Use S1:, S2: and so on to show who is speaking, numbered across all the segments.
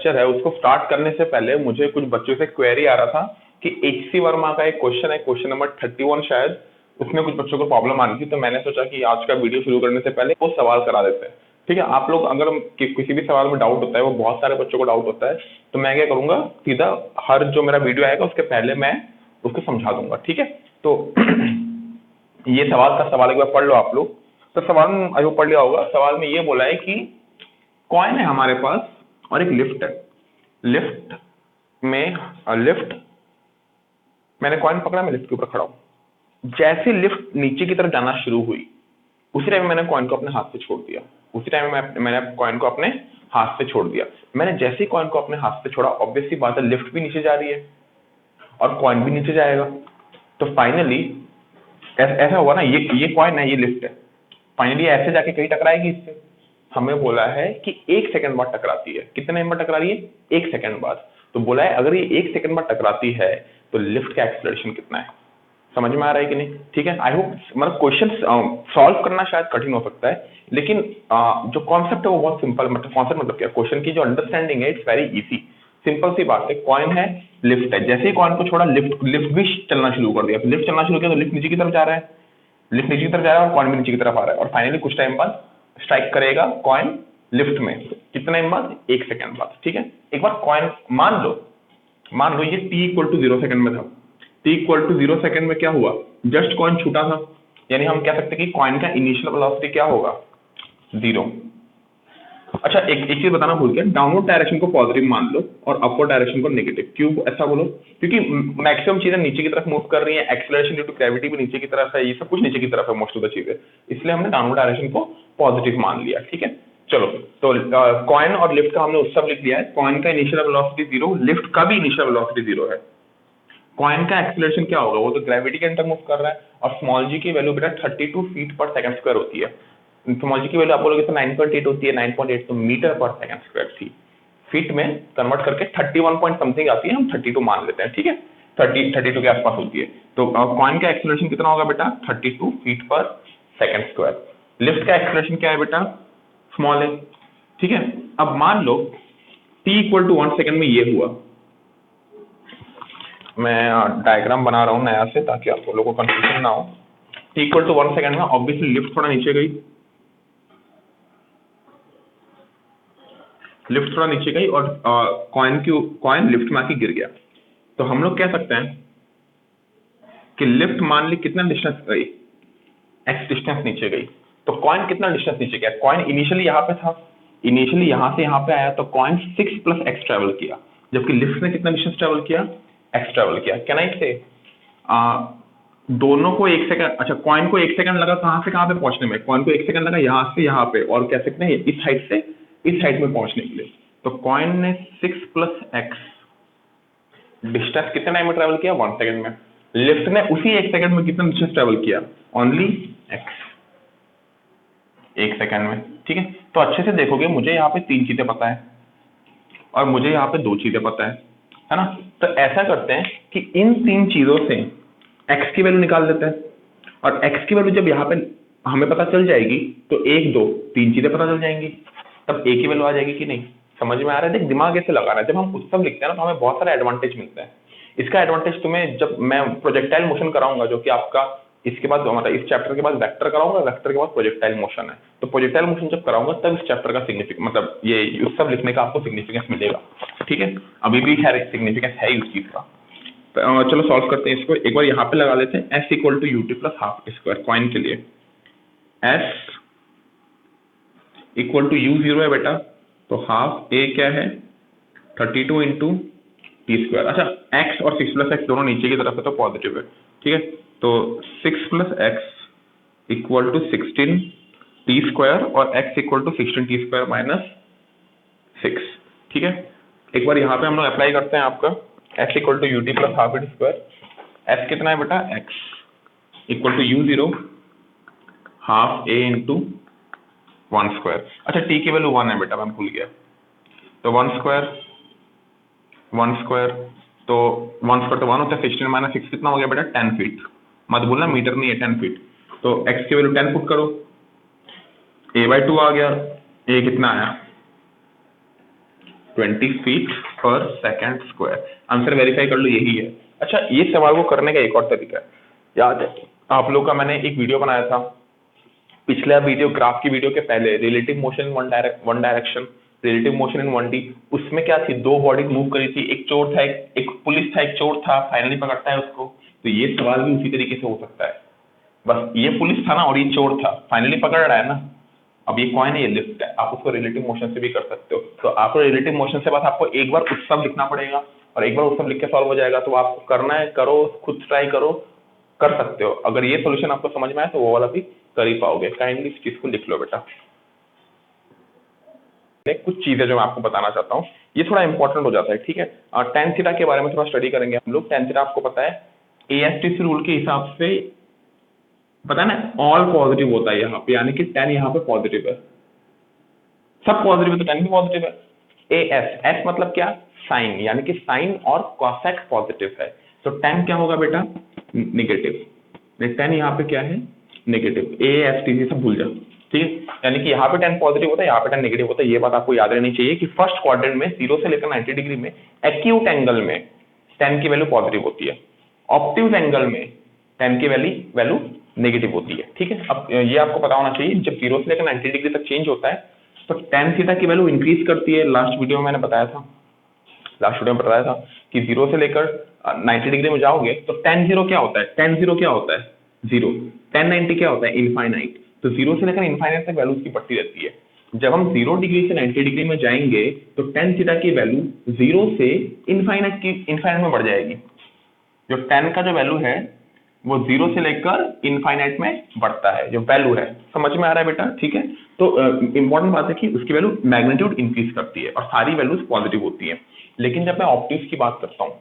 S1: Lecture है उसको start करने से पहले मुझे कुछ बच्चों से क्वेरी आ रहा था कि HC वर्मा का एक क्वेश्चन है, क्वेश्चन नंबर 31 शायद, उसमें कुछ बच्चों को प्रॉब्लम आ रही थी, तो मैंने सोचा कि आज का वीडियो शुरू करने से पहले वो सवाल करा देते हैं। ठीक है, आप लोग अगर किसी भी सवाल में डाउट होता है, वो बहुत सारे बच्चों को डाउट होता है, तो मैं क्या करूंगा, सीधा हर जो मेरा वीडियो आएगा उसके पहले मैं उसको समझा दूंगा। ठीक है, तो ये सवाल एक बार पढ़ लो आप लोग। तो सवाल आई वो पढ़ लिया होगा। सवाल में ये बोला है कि कॉइन है हमारे पास और एक लिफ्ट है। लिफ्ट मैंने कॉइन पकड़ा, मैं लिफ्ट के ऊपर खड़ा हूं। जैसे लिफ्ट नीचे की तरफ जाना शुरू हुई, उसी टाइम मैंने कॉइन को अपने हाथ से छोड़ दिया। उसी टाइम मैंने कॉइन को अपने हाथ से छोड़ दिया। मैंने जैसे ही कॉइन को अपने हाथ से छोड़ा, ऑब्वियसली बात है, लिफ्ट भी नीचे जा रही है और कॉइन भी नीचे जाएगा। तो फाइनली ऐसा होगा ना, ये कॉइन है, ये लिफ्ट है, फाइनली ऐसे जाके कहीं टकराएगी इससे। हमें बोला है कि 1 सेकंड बाद टकराती है। कितने बार टकरा रही है? 1 सेकंड बाद। तो बोला है अगर ये 1 सेकंड बाद टकराती है तो लिफ्ट का एक्सेलरेशन कितना है। समझ में आ रहा है कि नहीं? ठीक है, आई होप, मतलब क्वेश्चन सॉल्व करना शायद कठिन हो सकता है, लेकिन जो कॉन्सेप्ट है वो बहुत सिंपल। मतलब कॉन्सेप्ट मतलब क्या, क्वेश्चन की जो अंडरस्टैंडिंग है, इट्स वेरी इजी, सिंपल सी बात है। कॉइन है, लिफ्ट है, जैसे ही कॉइन को छोड़ा, लिफ्ट भी चलना शुरू कर दिया। लिफ्ट चलना शुरू किया तो लिफ्ट नीचे की तरफ जा रहा है, लिफ्ट नीचे की तरफ जा रहा है और कॉइन भी नीचे की तरफ आ रहा है, और फाइनली कुछ टाइम बाद स्ट्राइक करेगा कॉइन लिफ्ट में। कितने टाइम बाद? 1 सेकंड बाद। ठीक है, एक बार कॉइन मान लो ये t इक्वल टू 0 सेकंड में था। t इक्वल टू 0 सेकंड में क्या हुआ? जस्ट कॉइन छूटा था, यानी हम कह सकते हैं कि कॉइन का इनिशियल वेलोसिटी क्या होगा? 0। अच्छा, एक चीज बताना भूल गया, डाउनवर्ड डायरेक्शन को पॉजिटिव मान लो और अपवर्ड डायरेक्शन को नेगेटिव। क्यों ऐसा बोलो? क्योंकि मैक्सिमम चीजें नीचे की तरफ मूव कर रही हैं, एक्सेलरेशन ड्यू टू ग्रेविटी भी नीचे की तरफ है, ये सब कुछ नीचे की तरफ है मोस्ट ऑफ द चीजें, इसलिए हमने डाउनवर्ड डायरेक्शन को पॉजिटिव मान लिया। ठीक है, चलो, तो कॉइन और लिफ्ट का हमने उत्सव लिख लिया है। कॉइन का इनिशियल वेलोसिटी 0, लिफ्ट का भी इनिशियल वेलोसिटी 0 है। कॉइन का एक्सेलरेशन क्या होगा? वो तो ग्रेविटी के अंदर मूव कर रहा है, और स्मॉल जी की वैल्यू बेटा 32 फीट पर सेकंड स्क्वायर होती है। स्मॉल जी की वैल्यू आप बोलोगे तो 9.8 होती है, 9.8 तो मीटर पर सेकंड स्क्वायर थी। फीट में कन्वर्ट करके 31 पॉइंट समथिंग आती है, हम 32 मान लेते हैं। ठीक है, 32 के आसपास होती है। तो कॉइन का एक्सेलरेशन कितना होगा बेटा? 32 फीट पर सेकंड स्क्वायर। लिफ्ट का एक्सेलरेशन क्या है बेटा? स्मॉल है। ठीक है, अब मान लो t इक्वल टू 1 सेकंड में ये हुआ। मैं डायग्राम बना रहा हूं नया से ताकि आप लोगों को कंफ्यूजन ना हो। t इक्वल टू 1 सेकंड में ऑब्वियसली लिफ्ट थोड़ा नीचे गई, और कॉइन लिफ्ट में आके गिर गया। तो हम लोग कह सकते हैं कि लिफ्ट मान ली कितना डिस्टेंस गई? x डिस्टेंस नीचे गई। तो कॉइन कितना डिस्टेंस नीचे गया? कॉइन इनिशियली यहाँ पे था, इनिशियली यहाँ से यहाँ पे आया, तो कॉइन 6 + x ट्रेवल किया, जबकि लिफ्ट ने कितना डिस्टेंस ट्रेवल किया? x ट्रेवल किया। कैन आई से दोनों को 1 सेकंड, अच्छा कॉइन को 1 सेकंड लगा कहाँ से कहाँ पे पहुंचने में? कॉइन को 1 सेकंड लगा यहाँ से यहाँ पे, और कह सकते हैं इस हाइट से इस हाइट में पहुंचने के लिए। तो कॉइन ने 6 + x डिस्टेंस कितने टाइम में ट्रेवल किया? 1 सेकंड में। लिफ्ट ने उसी 1 सेकंड में कितना डिस्टेंस ट्रेवल किया? ओनली x, 1 सेकंड में। ठीक है, तो अच्छे से देखोगे, मुझे यहाँ पे 3 चीजें पता है और मुझे यहाँ पे 2 चीजें पता है ना? तो ऐसा करते हैं कि इन 3 चीजों से x की वैल्यू निकाल लेते हैं, और x की वैल्यू जब यहाँ पे हमें पता चल जाएगी तो 1, 2, 3 चीजें पता चल जाएंगी, तब a की वैल्यू आ जाएगी कि नहीं? समझ में आ रहा है? देख, दिमाग ऐसे लगा रहा है। जब हम उत्सव लिखते हैं ना, तो हमें बहुत सारा एडवांटेज मिलता है। इसका एडवांटेज तुम्हें जब मैं प्रोजेक्टाइल मोशन कराऊंगा, जो कि आपका इसके बाद मतलब इस चैप्टर के बाद वेक्टर कराऊंगा, वेक्टर के बाद प्रोजेक्टाइल मोशन है, तो प्रोजेक्टाइल मोशन जब कराऊंगा तब इस चैप्टर का सिग्निफिकेंस, मतलब ये उत्सव लिखने का आपको सिग्निफिकेंस मिलेगा। ठीक है, अभी भी खैर सिग्निफिकेंस है ही उस चीज का। चलो सॉल्व करते हैं इसको। एक बार यहाँ पे लगा लेते हैं, s equal to ut plus half square coin के लिए। s इक्वल टू u0 है बेटा, तो हाफ a क्या है? 32 इंटू टी स्क्वायर। अच्छा, x और 6 + x दोनों नीचे की तरफ है तो पॉजिटिव है। ठीक है, तो 6 + x equal to 16 t square, और x equal to 16 t square minus 6। ठीक है, एक बार यहाँ पे हम लोग अप्लाई करते हैं आपका s equal to ut plus half t square. s कितना है बेटा? x equal to u0 half a into 1 square. अच्छा, t की वैल्यू 1 है बेटा, मैं भूल गया, तो 1 स्क्वायर तो 1 स्क्वायर तो 1 होता है 16 माइनस 6 कितना हो गया बेटा? 10 फीट। मत बोलना मीटर नहीं है, 10 फीट। तो x की वैल्यू 10 पुट करो, a/2 आ गया। a कितना आया? 20 फीट पर सेकंड स्क्वायर। आंसर वेरीफाई कर लो, यही है। अच्छा, ये सवाल को करने का एक और तरीका है, याद है आप लोग का, मैंने एक वीडियो बनाया था, पिछला वीडियो, ग्राफ की वीडियो के पहले, relative motion in one direction, relative motion in 1D। उसमें क्या थी, दो बॉडी मूव करी थी, एक चोर था, एक पुलिस था, एक चोर था, फाइनली पकड़ता है उसको। तो ये सवाल भी उसी तरीके से हो सकता है, बस ये पुलिस था ना और ये चोर था, फाइनली पकड़ रहा है ना। अब ये कॉइन है, ये लिफ्ट है, आप उसको रिलेटिव मोशन से भी कर सकते हो। तो आपको रिलेटिव मोशन से बस आपको एक बार उत्सव लिखना पड़ेगा और एक बार उत्सव लिख के सॉल्व हो जाएगा। तो आपको करना है, करो, खुद ट्राई करो, कर सकते हो। अगर ये सॉल्यूशन आपको समझ में आए तो वो वाला भी कर ही पाओगे। काइंडली इस चीज को लिख लो बेटा। कुछ चीजें जो मैं आपको बताना चाहता हूँ, ये थोड़ा इंपॉर्टेंट हो जाता है, ठीक है। टेन थीटा के बारे में थोड़ा स्टडी करेंगे हम लोग। टेन थीटा आपको पता है ASTC रूल के हिसाब से पता है ना, ऑल पॉजिटिव होता है यहाँ पे, यानी कि टेन यहाँ पे पॉजिटिव है, सब पॉजिटिव है तो टेन भी पॉजिटिव है। एस मतलब क्या, साइन, यानी कि साइन और कॉसेक पॉजिटिव है, तो टेन क्या होगा बेटा, नेगेटिव। टेन यहाँ पे क्या है, नेगेटिव। ASTC सब भूल जाओ, ठीक है। यानी कि यहाँ पे टेन पॉजिटिव होता है, यहाँ पे टेन नेगेटिव होता है। ये बात आपको याद रहनी चाहिए कि फर्स्ट क्वाड्रेंट में 0 से लेकर 90 डिग्री में एक्यूट एंगल में टेन की वैल्यू पॉजिटिव होती है, ऑब्ट्यूज एंगल में टेन की वैल्यू नेगेटिव होती है, ठीक है। अब ये आपको पता होना चाहिए, जब 0 से लेकर 90 डिग्री तक चेंज होता है तो टेन थीटा की वैल्यू इंक्रीज करती है। लास्ट वीडियो में मैंने बताया था, कि 0 से लेकर 90 डिग्री में जाओगे तो टेन जीरो क्या होता है, टेन जीरो क्या होता है, जीरो। टेन 90 क्या होता है, इनफाइनाइट। तो 0 से लेकर इनफाइनाइट तक वैल्यू की बढ़ती रहती है। जब हम 0 डिग्री से 90 डिग्री में जाएंगे तो टेन थीटा की वैल्यू 0 से इनफाइनाइट में बढ़ जाएगी। जो टेन का जो वैल्यू है वो 0 से लेकर इनफाइनाइट में बढ़ता है, जो वैल्यू है। समझ में आ रहा है बेटा, ठीक है। तो इंपॉर्टेंट बात है कि उसकी वैल्यू मैग्नीट्यूड इंक्रीज करती है और सारी वैल्यूज पॉजिटिव होती है। लेकिन जब मैं ऑप्टिव्स की बात करता हूँ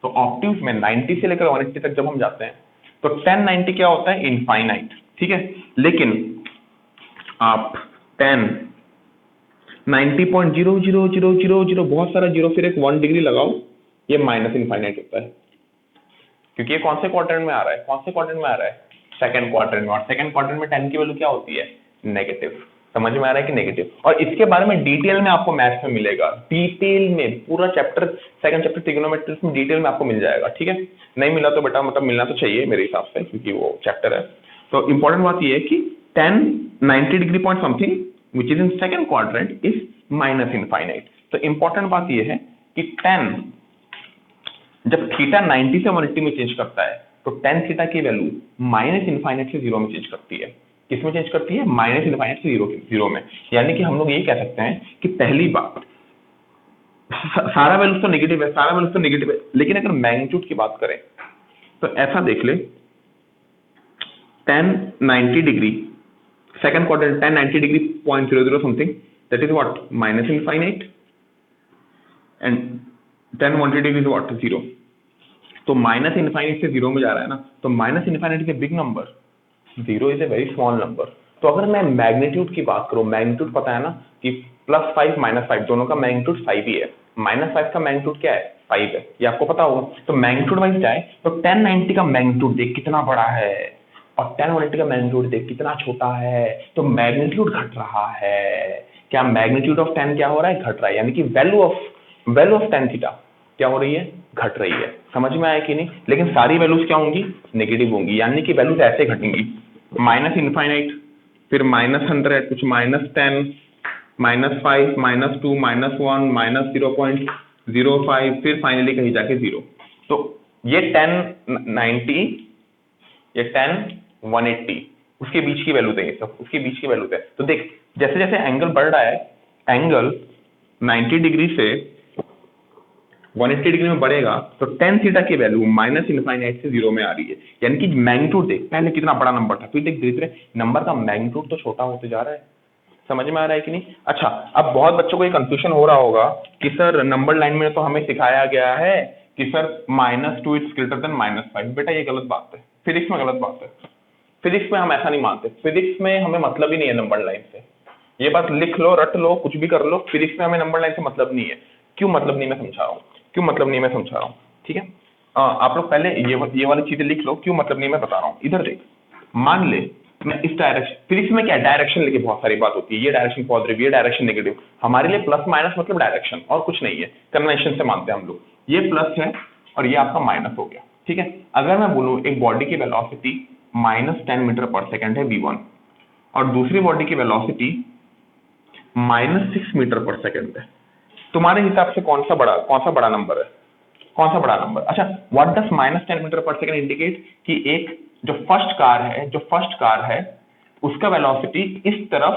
S1: तो ऑप्टिव्स में 90 से लेकर 180 तक जब हम जाते हैं तो 1090 क्या होता है, इनफाइनाइट, ठीक है। लेकिन आप 10 90.00000 बहुत सारा जीरो फिर एक 1 डिग्री लगाओ, ये माइनस इनफाइनाइट होता है, क्योंकि ये कौन से क्वाड्रेंट में आ रहा है, कौन से क्वाड्रेंट में आ रहा है, सेकंड क्वाड्रेंट में। और सेकंड क्वाड्रेंट में 10 की वैल्यू क्या होती है, नेगेटिव। समझ में आ रहा है कि नेगेटिव। और इसके बारे में डिटेल में आपको मैथ्स में मिलेगा, डिटेल में पूरा चैप्टर, सेकंड चैप्टर ट्रिग्नोमेट्री में डिटेल में आपको मिल जाएगा, ठीक है। नहीं मिला तो बेटा मतलब मिलना तो चाहिए मेरे हिसाब से, क्योंकि वो चैप्टर है। तो इंपॉर्टेंट बात ये है कि 10 90 degree point something which is in second quadrant is minus infinite. तो इंपॉर्टेंट बात ये है कि 10 जब थीटा 90 से 180 में चेंज करता है तो टेन थीटा की वैल्यू माइनस इनफाइनाइट से 0 में चेंज करती है। किसमें चेंज करती है, माइनस इनफाइनाइट से 0 में। यानी कि हम लोग ये कह सकते हैं कि पहली बात, सारा वैल्यू तो नेगेटिव है, सारा वैल्यू तो नेगेटिव है, लेकिन अगर मैग्नीट्यूड की बात करें तो ऐसा देख ले, 10 90 degree second quadrant 10 90 degree 0.00 something, that is what, minus infinite. And 10 180 degree what, 0। तो माइनस इनफाइनाइट से 0 में जा रहा है ना, तो minus infinite is a big number, 0 is a very small number. तो अगर मैं मैग्नीट्यूड की बात करूं, मैग्नीट्यूड पता है ना कि +5 -5 दोनों का मैग्नीट्यूड 5 ही है। -5 का मैग्नीट्यूड क्या है, 5 है, ये आपको पता होगा। तो मैग्नीट्यूड वाइज जाए तो 1090 का मैग्नीट्यूड देख कितना बड़ा है और 1080 का मैग्नीट्यूड देख कितना छोटा है। तो मैग्नीट्यूड घट रहा है। क्या मैग्नीट्यूड ऑफ 10 क्या हो रहा है, घट रहा है। यानी कि वैल्यू ऑफ 10 थीटा क्या हो रही है, घट रही है। समझ में आया कि नहीं। लेकिन सारी वैल्यूज क्या होंगी, नेगेटिव होंगी। यानी कि वैल्यूज ऐसे घटेंगी, माइनस इनफाइनाइट, फिर -100, कुछ -10, -5, -2, -1, -0.05, फिर फाइनली कहीं जाके 0। तो ये 1090, ये 10 180 उसके बीच की वैल्यू है, सब उसके बीच की वैल्यू है। तो देख जैसे जैसे एंगल बढ़ रहा है, एंगल 90 डिग्री से 180 डिग्री में बढ़ेगा तो टेन थीटा की वैल्यू माइनस इनफाइनाइट से 0 में आ रही है। यानी कि मैग्नीट्यूड देख, पहले कितना बड़ा नंबर था, फिर देख धीरे धीरे नंबर का मैग्नीट्यूड तो छोटा होते जा रहा है। समझ में आ रहा है कि नहीं। अच्छा, अब बहुत बच्चों को ये कंफ्यूजन हो रहा होगा कि सर नंबर लाइन में तो हमें सिखाया गया है कि सर -2 इज ग्रेटर देन -5। बेटा ये गलत बात है, फिजिक्स में गलत बात है। फिजिक्स में हम ऐसा नहीं मानते, फिजिक्स में हमें मतलब ही नहीं है नंबर लाइन से। ये बात लिख लो, रट लो, कुछ भी कर लो, फिजिक्स में हमें नंबर लाइन से मतलब नहीं है। क्यों मतलब नहीं, मैं समझा रहा हूँ क्यों मतलब नहीं, मैं समझा रहा हूँ, ठीक है। आप लोग पहले ये वाली चीजें लिख लो, क्यों मतलब नहीं मैं बता रहा हूँ। इधर देख, मान ले मैं इस डायरेक्शन, फिजिक्स में क्या डायरेक्शन लेके बहुत सारी बात होती है, ये डायरेक्शन पॉजिटिव, ये डायरेक्शन नेगेटिव, हमारे लिए प्लस माइनस मतलब डायरेक्शन और कुछ नहीं है, कन्वेंशन से मानते हैं हम लोग, ये प्लस है और ये आपका माइनस हो गया, ठीक है। अगर मैं बोलूं एक बॉडी की वेलोसिटी -10 मीटर पर सेकंड है v1 और दूसरी बॉडी की वेलोसिटी -6 मीटर पर सेकंड है, तुम्हारे हिसाब से कौन सा बड़ा नंबर है, कौन सा बड़ा नंबर? अच्छा, what does -10 metre per second indicate कि एक जो फर्स्ट कार है उसका वेलोसिटी इस तरफ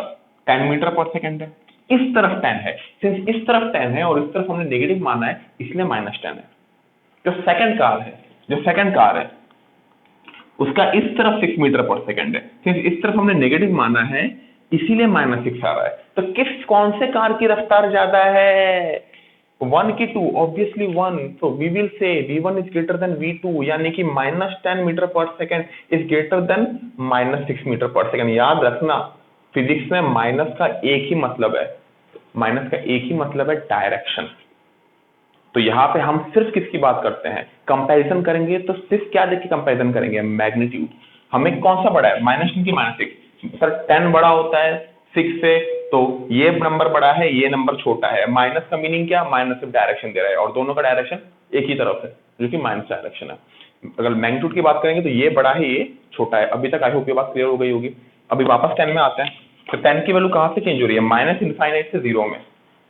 S1: 10 मीटर पर सेकंड है, इस तरफ 10 है, सिंस इस तरफ 10 है और इस तरफ हमने नेगेटिव माना है इसलिए -10 है। जो सेकंड कार है उसका इस तरफ 6 मीटर पर सेकंड है, सिंस इस तरफ हमने नेगेटिव माना है इसीलिए -6 आ रहा है। तो कौन से कार की रफ्तार ज्यादा है, 1 की 2, obviously 1, so we will say v1 is greater than v2, यानी कि -10 metre per second is greater than -6 metre per second. याद रखना फिजिक्स में माइनस का एक ही मतलब है डायरेक्शन। तो यहाँ पे हम सिर्फ किसकी बात करते हैं, कंपैरिजन करेंगे तो सिर्फ क्या देख के कंपैरिजन करेंगे, मैग्नीट्यूड। हमें कौन सा बड़ा है, -10 की -6, सर 10 बड़ा होता है 6 से, तो ये नंबर बड़ा है ये नंबर छोटा है। माइनस का मीनिंग क्या, माइनस सिर्फ डायरेक्शन दे रहा है और दोनों का डायरेक्शन एक ही तरफ है जो कि माइनस डायरेक्शन है। अगर मैग्नीट्यूड की बात करेंगे तो ये बड़ा है ये छोटा है। अभी तक आई होप ये बात क्लियर हो गई होगी। अभी वापस 10 में आते हैं, तो 10 की वैल्यू कहाँ से चेंज हो रही है, -∞ से 0 में।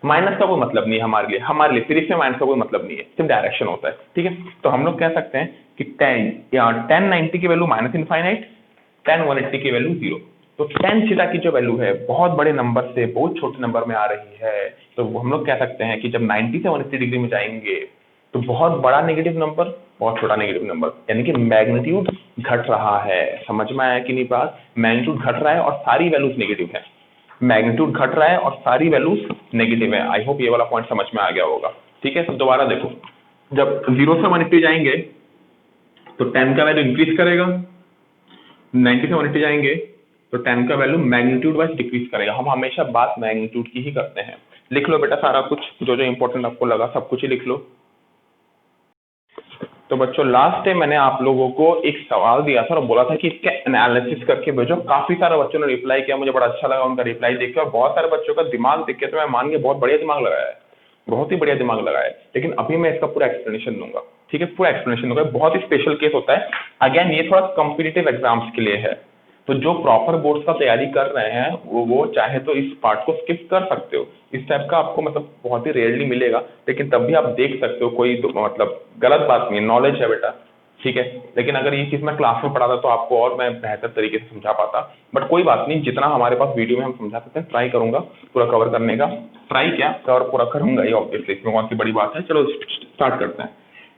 S1: माइनस का कोई मतलब नहीं है हमारे लिए फिजिक्स में माइनस का कोई मतलब नहीं है, सिर्फ डायरेक्शन होता है, ठीक है। तो हम लोग कह सकते हैं कि 10 90 की वैल्यू -∞, 10 180 की वैल्यू 0। तो tan थीटा की जो वैल्यू है बहुत बड़े नंबर से बहुत छोटे नंबर में आ रही है, तो हम लोग कह सकते हैं कि जब 90 से 180 डिग्री में जाएंगे तो बहुत बड़ा नेगेटिव नंबर, बहुत छोटा नेगेटिव नंबर, यानी कि मैग्नीट्यूड घट रहा है। समझ में आया कि नहीं बात, मैग्नीट्यूड घट रहा है और सारी वैल्यूज नेगेटिव है, मैग्नीट्यूड घट रहा है और सारी वैल्यूज नेगेटिव है। आई होप ये वाला पॉइंट समझ में आ गया होगा, ठीक है। तो दोबारा देखो, जब 0 से 180 जाएंगे तो 10 का वैल्यू इंक्रीज करेगा, 90 से 180 जाएंगे तो 10 का वैल्यू मैग्नीट्यूड वाइज डिक्रीज करेगा। हम हमेशा बात मैग्नीट्यूड की ही करते हैं। लिख लो बेटा सारा कुछ, जो जो इंपॉर्टेंट आपको लगा सब कुछ ही लिख लो। तो बच्चों लास्ट टाइम मैंने आप लोगों को एक सवाल दिया था और बोला था कि इसका एनालिसिस करके भेजो। काफी सारे बच्चों ने रिप्लाई किया, मुझे बड़ा अच्छा लगा उनका रिप्लाई देख के, और बहुत सारे बच्चों का दिमाग देख के तो मैं मान के बहुत बढ़िया दिमाग लगाया है, बहुत ही बढ़िया दिमाग लगाया है। लेकिन अभी मैं इसका पूरा एक्सप्लेनेशन दूंगा, ठीक है, पूरा एक्सप्लेनेशन दूंगा। बहुत ही स्पेशल केस होता है, अगेन ये थोड़ा कॉम्पिटिटिव एग्जाम्स के लिए है, तो जो प्रॉपर बोर्ड्स का तैयारी कर रहे हैं वो चाहे तो इस पार्ट को स्किप कर सकते हो। इस टाइप का आपको मतलब बहुत ही रेयरली मिलेगा, लेकिन तब भी आप देख सकते हो, कोई मतलब गलत बात नहीं है, नॉलेज है बेटा, ठीक है। लेकिन अगर ये चीज मैं क्लास में पढ़ाता तो आपको और मैं बेहतर तरीके से समझा पाता, बट कोई बात नहीं, जितना हमारे पास वीडियो में हम समझा सकते हैं ट्राई करूंगा पूरा कवर करने का। ट्राई क्या कवर पूरा करूंगा ही ऑब्वियसली, इसमें कौन सी बड़ी बात है। चलो स्टार्ट करते हैं।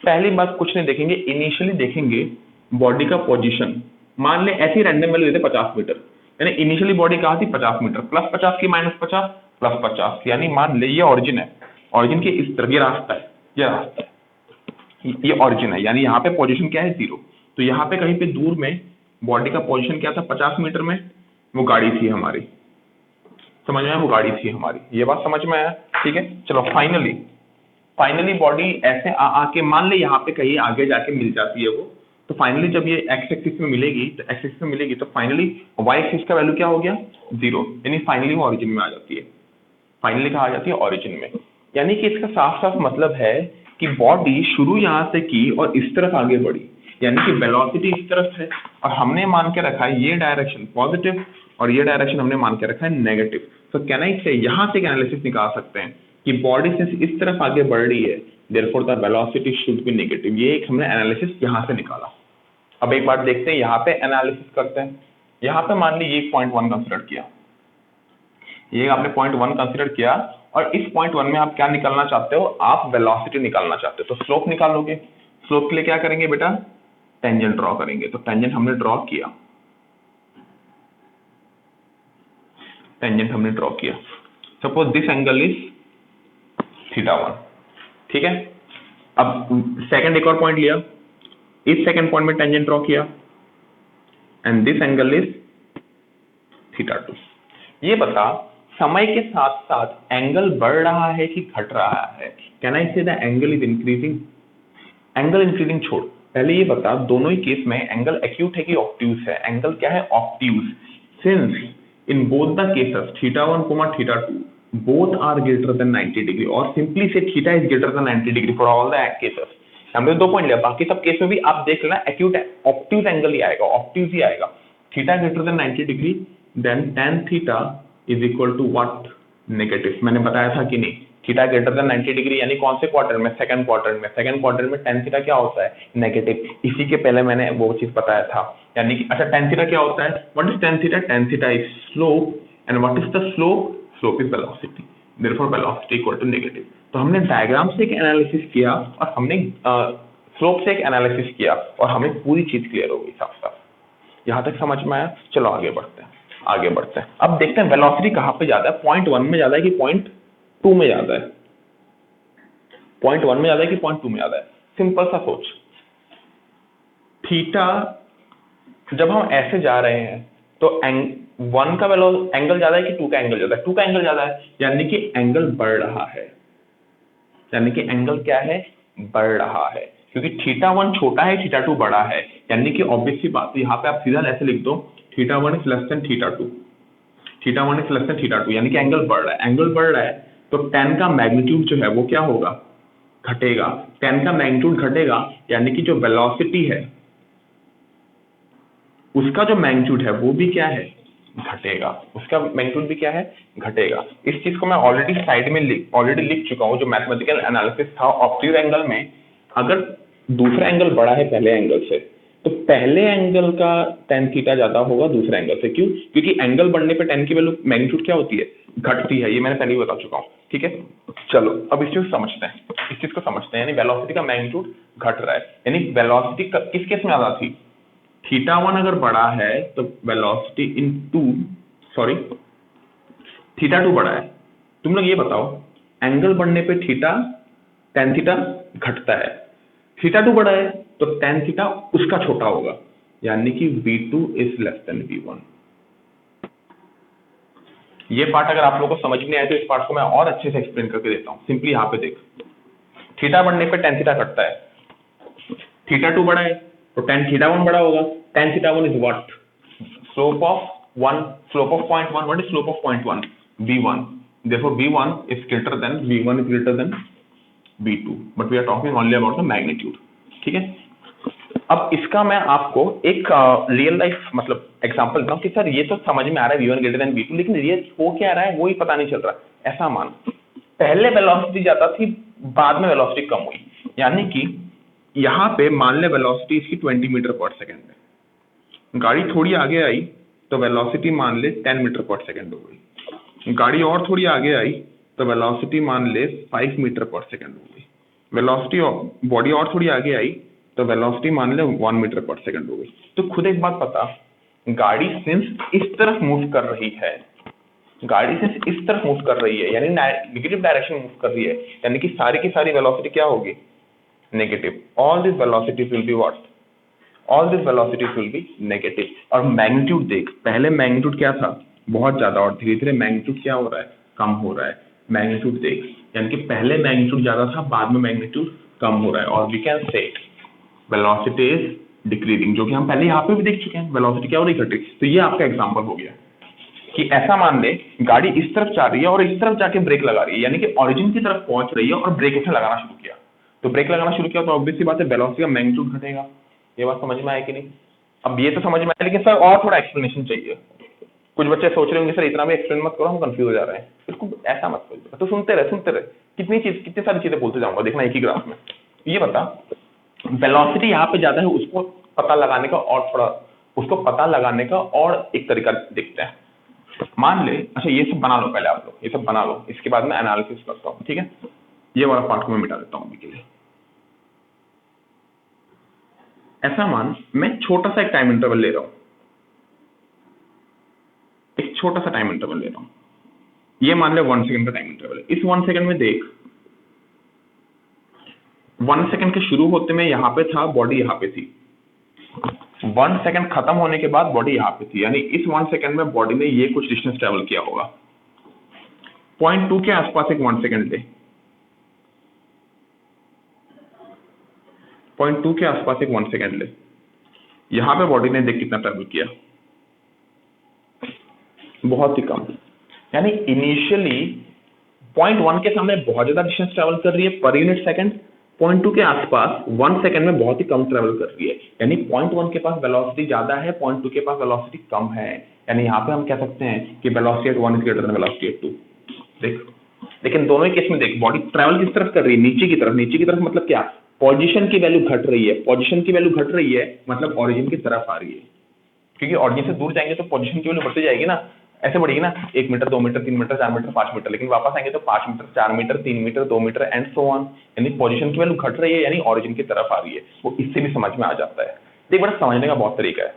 S1: पहली बात कुछ नहीं देखेंगे, इनिशियली देखेंगे बॉडी का पोजीशन। मान ले ऐसी रैंडम वैल्यू देते 50 मीटर, यानी इनिशियली बॉडी कहाँ थी 50 मीटर, +50 की -50 +50, यानी मान ले ये ऑरिजिन है, ऑरिजिन के इस तरफ ये रास्ता है, ये ऑरिजिन है, यानी यहाँ पे पोजीशन क्या है 0। तो यहाँ पे कहीं पे दूर में बॉडी का पोजीशन क्या था 50 मीटर में, वो गाड़ी थी हमारी, समझ में आया, वो गाड़ी थी हमारी, ये बात समझ में आया, ठीक है। चलो फाइनली बॉडी ऐसे आके मान ले यहाँ पे कहीं आगे जाके मिल जाती है वो, तो फाइनली जब ये एक्स एक्सिस में मिलेगी तो फाइनली वाई एक्सिस का वैल्यू क्या हो गया 0, यानी फाइनली वो ऑरिजिन में आ जाती है, फाइनली कहा जाती है ऑरिजिन में। यानी कि इसका साफ साफ मतलब है कि बॉडी शुरू यहाँ से की और इस तरफ आगे बढ़ी, यानी कि वेलोसिटी इस तरफ है और हमने मान के रखा है ये डायरेक्शन पॉजिटिव और ये डायरेक्शन हमने मान के रखा है नेगेटिव। तो कैन आई से यहाँ से एनालिसिस निकाल सकते हैं कि बॉडी से इस तरफ आगे बढ़ रही है, therefore the velocity should be negative. ये एक हमने एनालिसिस यहाँ से निकाला। अब एक बार देखते हैं यहाँ पे एनालिसिस करते हैं। यहाँ पे मान ली ये पॉइंट 1 कंसिडर किया, ये आपने पॉइंट 1 कंसिडर किया और इस पॉइंट 1 में आप क्या निकालना चाहते हो, आप वेलोसिटी निकालना चाहते हो, तो स्लोप निकालोगे। स्लोप के लिए क्या करेंगे बेटा, टेंजेंट ड्रॉ करेंगे। तो टेंजेंट हमने ड्रॉ किया, सपोज दिस एंगल इज θ1, ठीक है। अब सेकंड एक और पॉइंट लिया, इस सेकंड पॉइंट में टेंजेंट ड्रॉ किया एंड दिस एंगल इज θ2। ये बता समय के साथ साथ एंगल बढ़ रहा है कि घट रहा है, can I say the angle is increasing. Angle increasing छोड़, पहले ये बता, दोनों ही केस में एंगल एक्यूट है कि ऑब्ट्यूज है? एंगल क्या है? Obtuse. Since in both the cases θ1, θ2 both are greater than 90 degree, और simply say theta is greater than 90 degree for all the cases. हमने 2 पॉइंट लिया, बाकी सब केस में भी आप देख लेना एक्यूट ऑब्ट्यूज एंगल ही आएगा, ऑब्ट्यूज ही आएगा। Theta greater than 90 degree, then tan theta is equal to what? Negative. मैंने बताया था कि नहीं? थीटा ग्रेटर देन 90 डिग्री यानी कौन से क्वार्टर में? सेकंड क्वार्टर में। सेकंड क्वार्टर में tan थीटा क्या होता है? नेगेटिव। इसी के पहले मैंने वो चीज बताया था, यानी कि अच्छा tan थीटा क्या होता है? What is tan theta? tan theta is slope, and what is the slope? Slope is velocity, therefore velocity equal to negative. तो हमने डायग्राम से एक एनालिसिस किया और हमने स्लोप से एक एनालिसिस किया और हमें पूरी चीज क्लियर हो गई साफ साफ। यहां तक समझ में आया? चलो आगे बढ़ते हैं, आगे बढ़ते हैं। अब देखते हैं वेलोसिटी कहां पे ज्यादा है, पॉइंट 1 में ज्यादा है कि पॉइंट 2 में ज्यादा है? पॉइंट 1 में ज्यादा है कि पॉइंट 2 में ज्यादा है? सिंपल सा सोच, थीटा जब हम ऐसे जा रहे हैं तो 1 का एंगल ज्यादा है कि 2 का एंगल ज्यादा है? 2 का एंगल ज्यादा है, यानी कि एंगल बढ़ रहा है। यानी कि एंगल क्या है? बढ़ रहा है, क्योंकि θ1 छोटा है, θ2 बड़ा है। यानी कि ऑब्वियस सी बात, यहाँ पे आप सीधा ऐसे लिख दो, θ1 is less than θ2, θ1 is less than θ2, यानी कि एंगल बढ़ रहा है। एंगल बढ़ रहा है तो tan का मैग्नीट्यूड जो है वो क्या होगा? घटेगा। tan का मैग्नीट्यूड घटेगा, यानी कि जो वेलोसिटी है उसका जो मैग्नीट्यूड है वो भी क्या है? घटेगा। उसका मैग्नीट्यूड भी क्या है? घटेगा। इस चीज को मैं ऑलरेडी साइड में लिख चुका हूं, जो मैथमेटिकल एनालिसिस था ऑब्ट्यूज एंगल में। अगर दूसरा एंगल बड़ा है पहले एंगल से, तो पहले एंगल का tan थीटा ज्यादा होगा दूसरे एंगल से। क्यों? क्योंकि एंगल बढ़ने पे tan की वैल्यू मैग्नीट्यूड क्या होती है? घटती है। ये मैंने पहले ही बता चुका हूँ, ठीक है। चलो अब इस चीज को समझते हैं, इस चीज को समझते हैं। यानी वेलोसिटी का मैग्नीट्यूड घट रहा है, यानी वेलोसिटी किस केस में ज्यादा थी? θ1 अगर बड़ा है तो वेलोसिटी θ2 बड़ा है। तुम लोग ये बताओ, एंगल बढ़ने पे tan थीटा घटता है, θ2 बड़ा है तो tan थीटा उसका छोटा होगा, यानी कि V2 is less then V1। ये पार्ट अगर आप लोगों को समझ नहीं आए तो इस पार्ट को मैं और अच्छे से एक्सप्लेन करके देता हूँ। सिंपली यहाँ पे देख, थीटा बढ़ने पे tan थीटा घटता है, θ2 बड़ा है तो tan θ1 बड़ा होगा। tan θ1 is what? Slope of point 1. What is slope of point 1? V1. Therefore V1 is greater than V2, but we are talking only about the magnitude. ठीक है। अब इसका मैं आपको एक रियल लाइफ मतलब एग्जांपल दूं कि सर ये तो समझ में आ रहा है V1 greater than V2, लेकिन रियल हो क्या रहा है वो ही पता नहीं चल रहा। ऐसा मान, पहले वेलोसिटी ज्यादा थी, बाद में वेलोसिटी कम हुई, यानी कि यहाँ पे मान ले वेलोसिटी इसकी 20 मीटर पर सेकेंड है। गाड़ी थोड़ी आगे आई तो वेलोसिटी मान ले 10 मीटर पर सेकेंड हो गई। गाड़ी और थोड़ी आगे आई तो वेलोसिटी मान ले 5 मीटर पर सेकेंड हो गई। वेलोसिटी बॉडी और थोड़ी आगे आई तो वेलोसिटी मान ले 1 मीटर पर सेकेंड हो गई। तो खुद एक बात पता, गाड़ी सिंस इस तरफ मूव कर रही है, गाड़ी सिंस इस तरफ मूव कर रही है, यानी नेगेटिव डायरेक्शन मूव कर रही है, यानी कि सारी की सारी वेलोसिटी क्या होगी? Negative. All this velocities will be what? All this velocities will be negative. और मैग्नीट्यूड देख, पहले मैग्नीट्यूड क्या था? बहुत ज्यादा, और धीरे धीरे मैग्नीट्यूड क्या हो रहा है? कम हो रहा है। मैग्नीट्यूड देख, यानी कि पहले मैग्नीट्यूड ज्यादा था, बाद में मैग्नीट्यूड कम हो रहा है, और we can say velocity is decreasing, जो कि हम पहले यहाँ पे भी देख चुके हैं, वेलोसिटी क्या हो रही? घट रही। तो ये आपका एग्जाम्पल हो गया कि ऐसा मान ले गाड़ी इस तरफ जा रही है और इस तरफ जाके ब्रेक लगा रही है, यानी कि ऑरिजिन की तरफ पहुंच रही है और ब्रेक उसने लगाना शुरू किया। तो ब्रेक लगाना शुरू किया तो ऑब्वियस सी बात है वेलोसिटी का मैग्नीट्यूड घटेगा। ये बात समझ में आया कि नहीं? अब ये तो समझ में आया, लेकिन सर और थोड़ा एक्सप्लेनेशन चाहिए। कुछ बच्चे सोच रहे होंगे सर इतना भी एक्सप्लेन मत करो, हम कंफ्यूज हो जा रहे हैं। बिल्कुल ऐसा मत करो, तो सुनते रहे। कितनी सारी चीजें बोलते जाऊंगा, देखना एक ही ग्राफ में। ये बता, वेलोसिटी यहाँ पे ज्यादा है, उसको पता लगाने का और एक तरीका देखते हैं। मान ले, अच्छा ये सब बना लो पहले आप लोग, ये सब बना लो, इसके बाद मैं एनालिसिस करता हूँ, ठीक है। ये वाला पार्ट को मैं मिटा देता हूँ अभी के लिए। ऐसा मान, मैं छोटा सा एक टाइम इंटरवल ले रहा हूं, एक छोटा सा टाइम इंटरवल ले रहा हूं। ये मान ले 1 सेकंड का टाइम इंटरवल है। इस 1 सेकंड में देख, 1 सेकंड के शुरू होते में यहाँ पे था, बॉडी यहाँ पे थी। 1 सेकंड खत्म होने के बाद बॉडी यहाँ पे थी, यानी इस 1 सेकंड में बॉडी ने ये कुछ डिस्टेंस ट्रेवल किया होगा। पॉइंट 2 के आसपास एक 1 सेकंड ले, 0.2 के आसपास एक 1 सेकेंड ले, यहाँ पे बॉडी ने देख कितना ट्रेवल किया, बहुत ही कम। यानी इनिशियली 0.1 के सामने बहुत ज्यादा डिस्टेंस ट्रेवल कर रही है पर यूनिट सेकंड, 0.2 के आसपास 1 सेकंड में बहुत ही कम ट्रेवल कर रही है। यानी 0.1 के पास वेलोसिटी ज्यादा है, 0.2 के पास वेलोसिटी कम है। यानी यहाँ पे हम कह सकते हैं कि velocity at 1 is greater then velocity at 2। देख, लेकिन दोनों ही केस में देख, बॉडी ट्रेवल किस तरफ कर रही है, नीचे की तरफ। नीचे की तरफ मतलब क्या, पोजीशन की वैल्यू घट रही है, पोजीशन की वैल्यू घट रही है मतलब ओरिजिन की तरफ आ रही है, क्योंकि ओरिजिन से दूर जाएंगे तो पोजीशन की वैल्यू बढ़ती जाएगी ना, ऐसे बढ़ेगी ना, 1 metre 2 metre 3 metre 4 metre 5 metre, लेकिन वापस आएंगे तो 5 metre 4 metre 3 metre 2 metre and so on. यानी पोजीशन की वैल्यू घट रही है, यानी ओरिजिन की तरफ आ रही है। वो इससे भी समझ में आ जाता है। देख बड़ा समझने का बहुत तरीका है,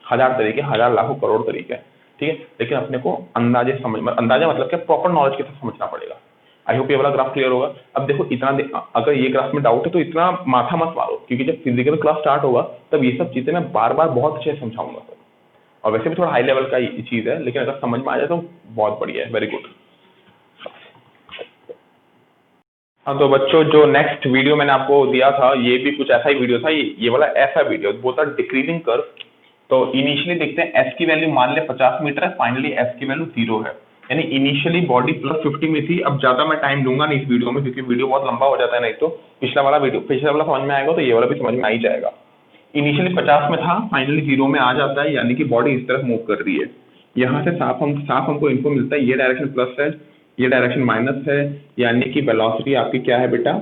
S1: हजार तरीके, हजार लाखों करोड़ तरीके हैं, ठीक है, लेकिन अपने को अंदाजे अंदाजा मतलब क्या, प्रॉपर नॉलेज के साथ समझना पड़ेगा। आई होप ये वाला ग्राफ क्लियर होगा। अब देखो इतना, अगर ये ग्राफ में डाउट है तो इतना माथा मत मारो, क्योंकि जब फिजिकल क्लास स्टार्ट होगा तब ये सब चीजें मैं बार बार बहुत अच्छे से समझाऊंगा। और वैसे भी थोड़ा हाई लेवल का चीज है, लेकिन अगर समझ में आ जाए तो बहुत बढ़िया है, वेरी गुड। हाँ तो बच्चों, जो नेक्स्ट वीडियो मैंने आपको दिया था ये भी कुछ ऐसा ही वीडियो था, ये वाला ऐसा वीडियो बोलता डिक्रीजिंग कर्व। तो इनिशियली देखते हैं एस की वैल्यू मान ले 50 मीटर है, फाइनली एस की वैल्यू 0 है। यानी इनिशियली बॉडी +50 में थी। अब ज्यादा मैं टाइम दूंगा नहीं इस वीडियो में, क्योंकि वीडियो बहुत लंबा हो जाता है, नहीं तो पिछला वाला समझ में आएगा तो ये वाला भी समझ में आ ही जाएगा। इनिशियली 50 में था, फाइनली 0 में आ जाता है, यानी कि बॉडी इस तरफ मूव कर रही है। यहाँ से साफ हमको इन्फो मिलता है, ये डायरेक्शन प्लस है, ये डायरेक्शन माइनस है, यानी कि वेलोसिटी आपकी क्या है बेटा,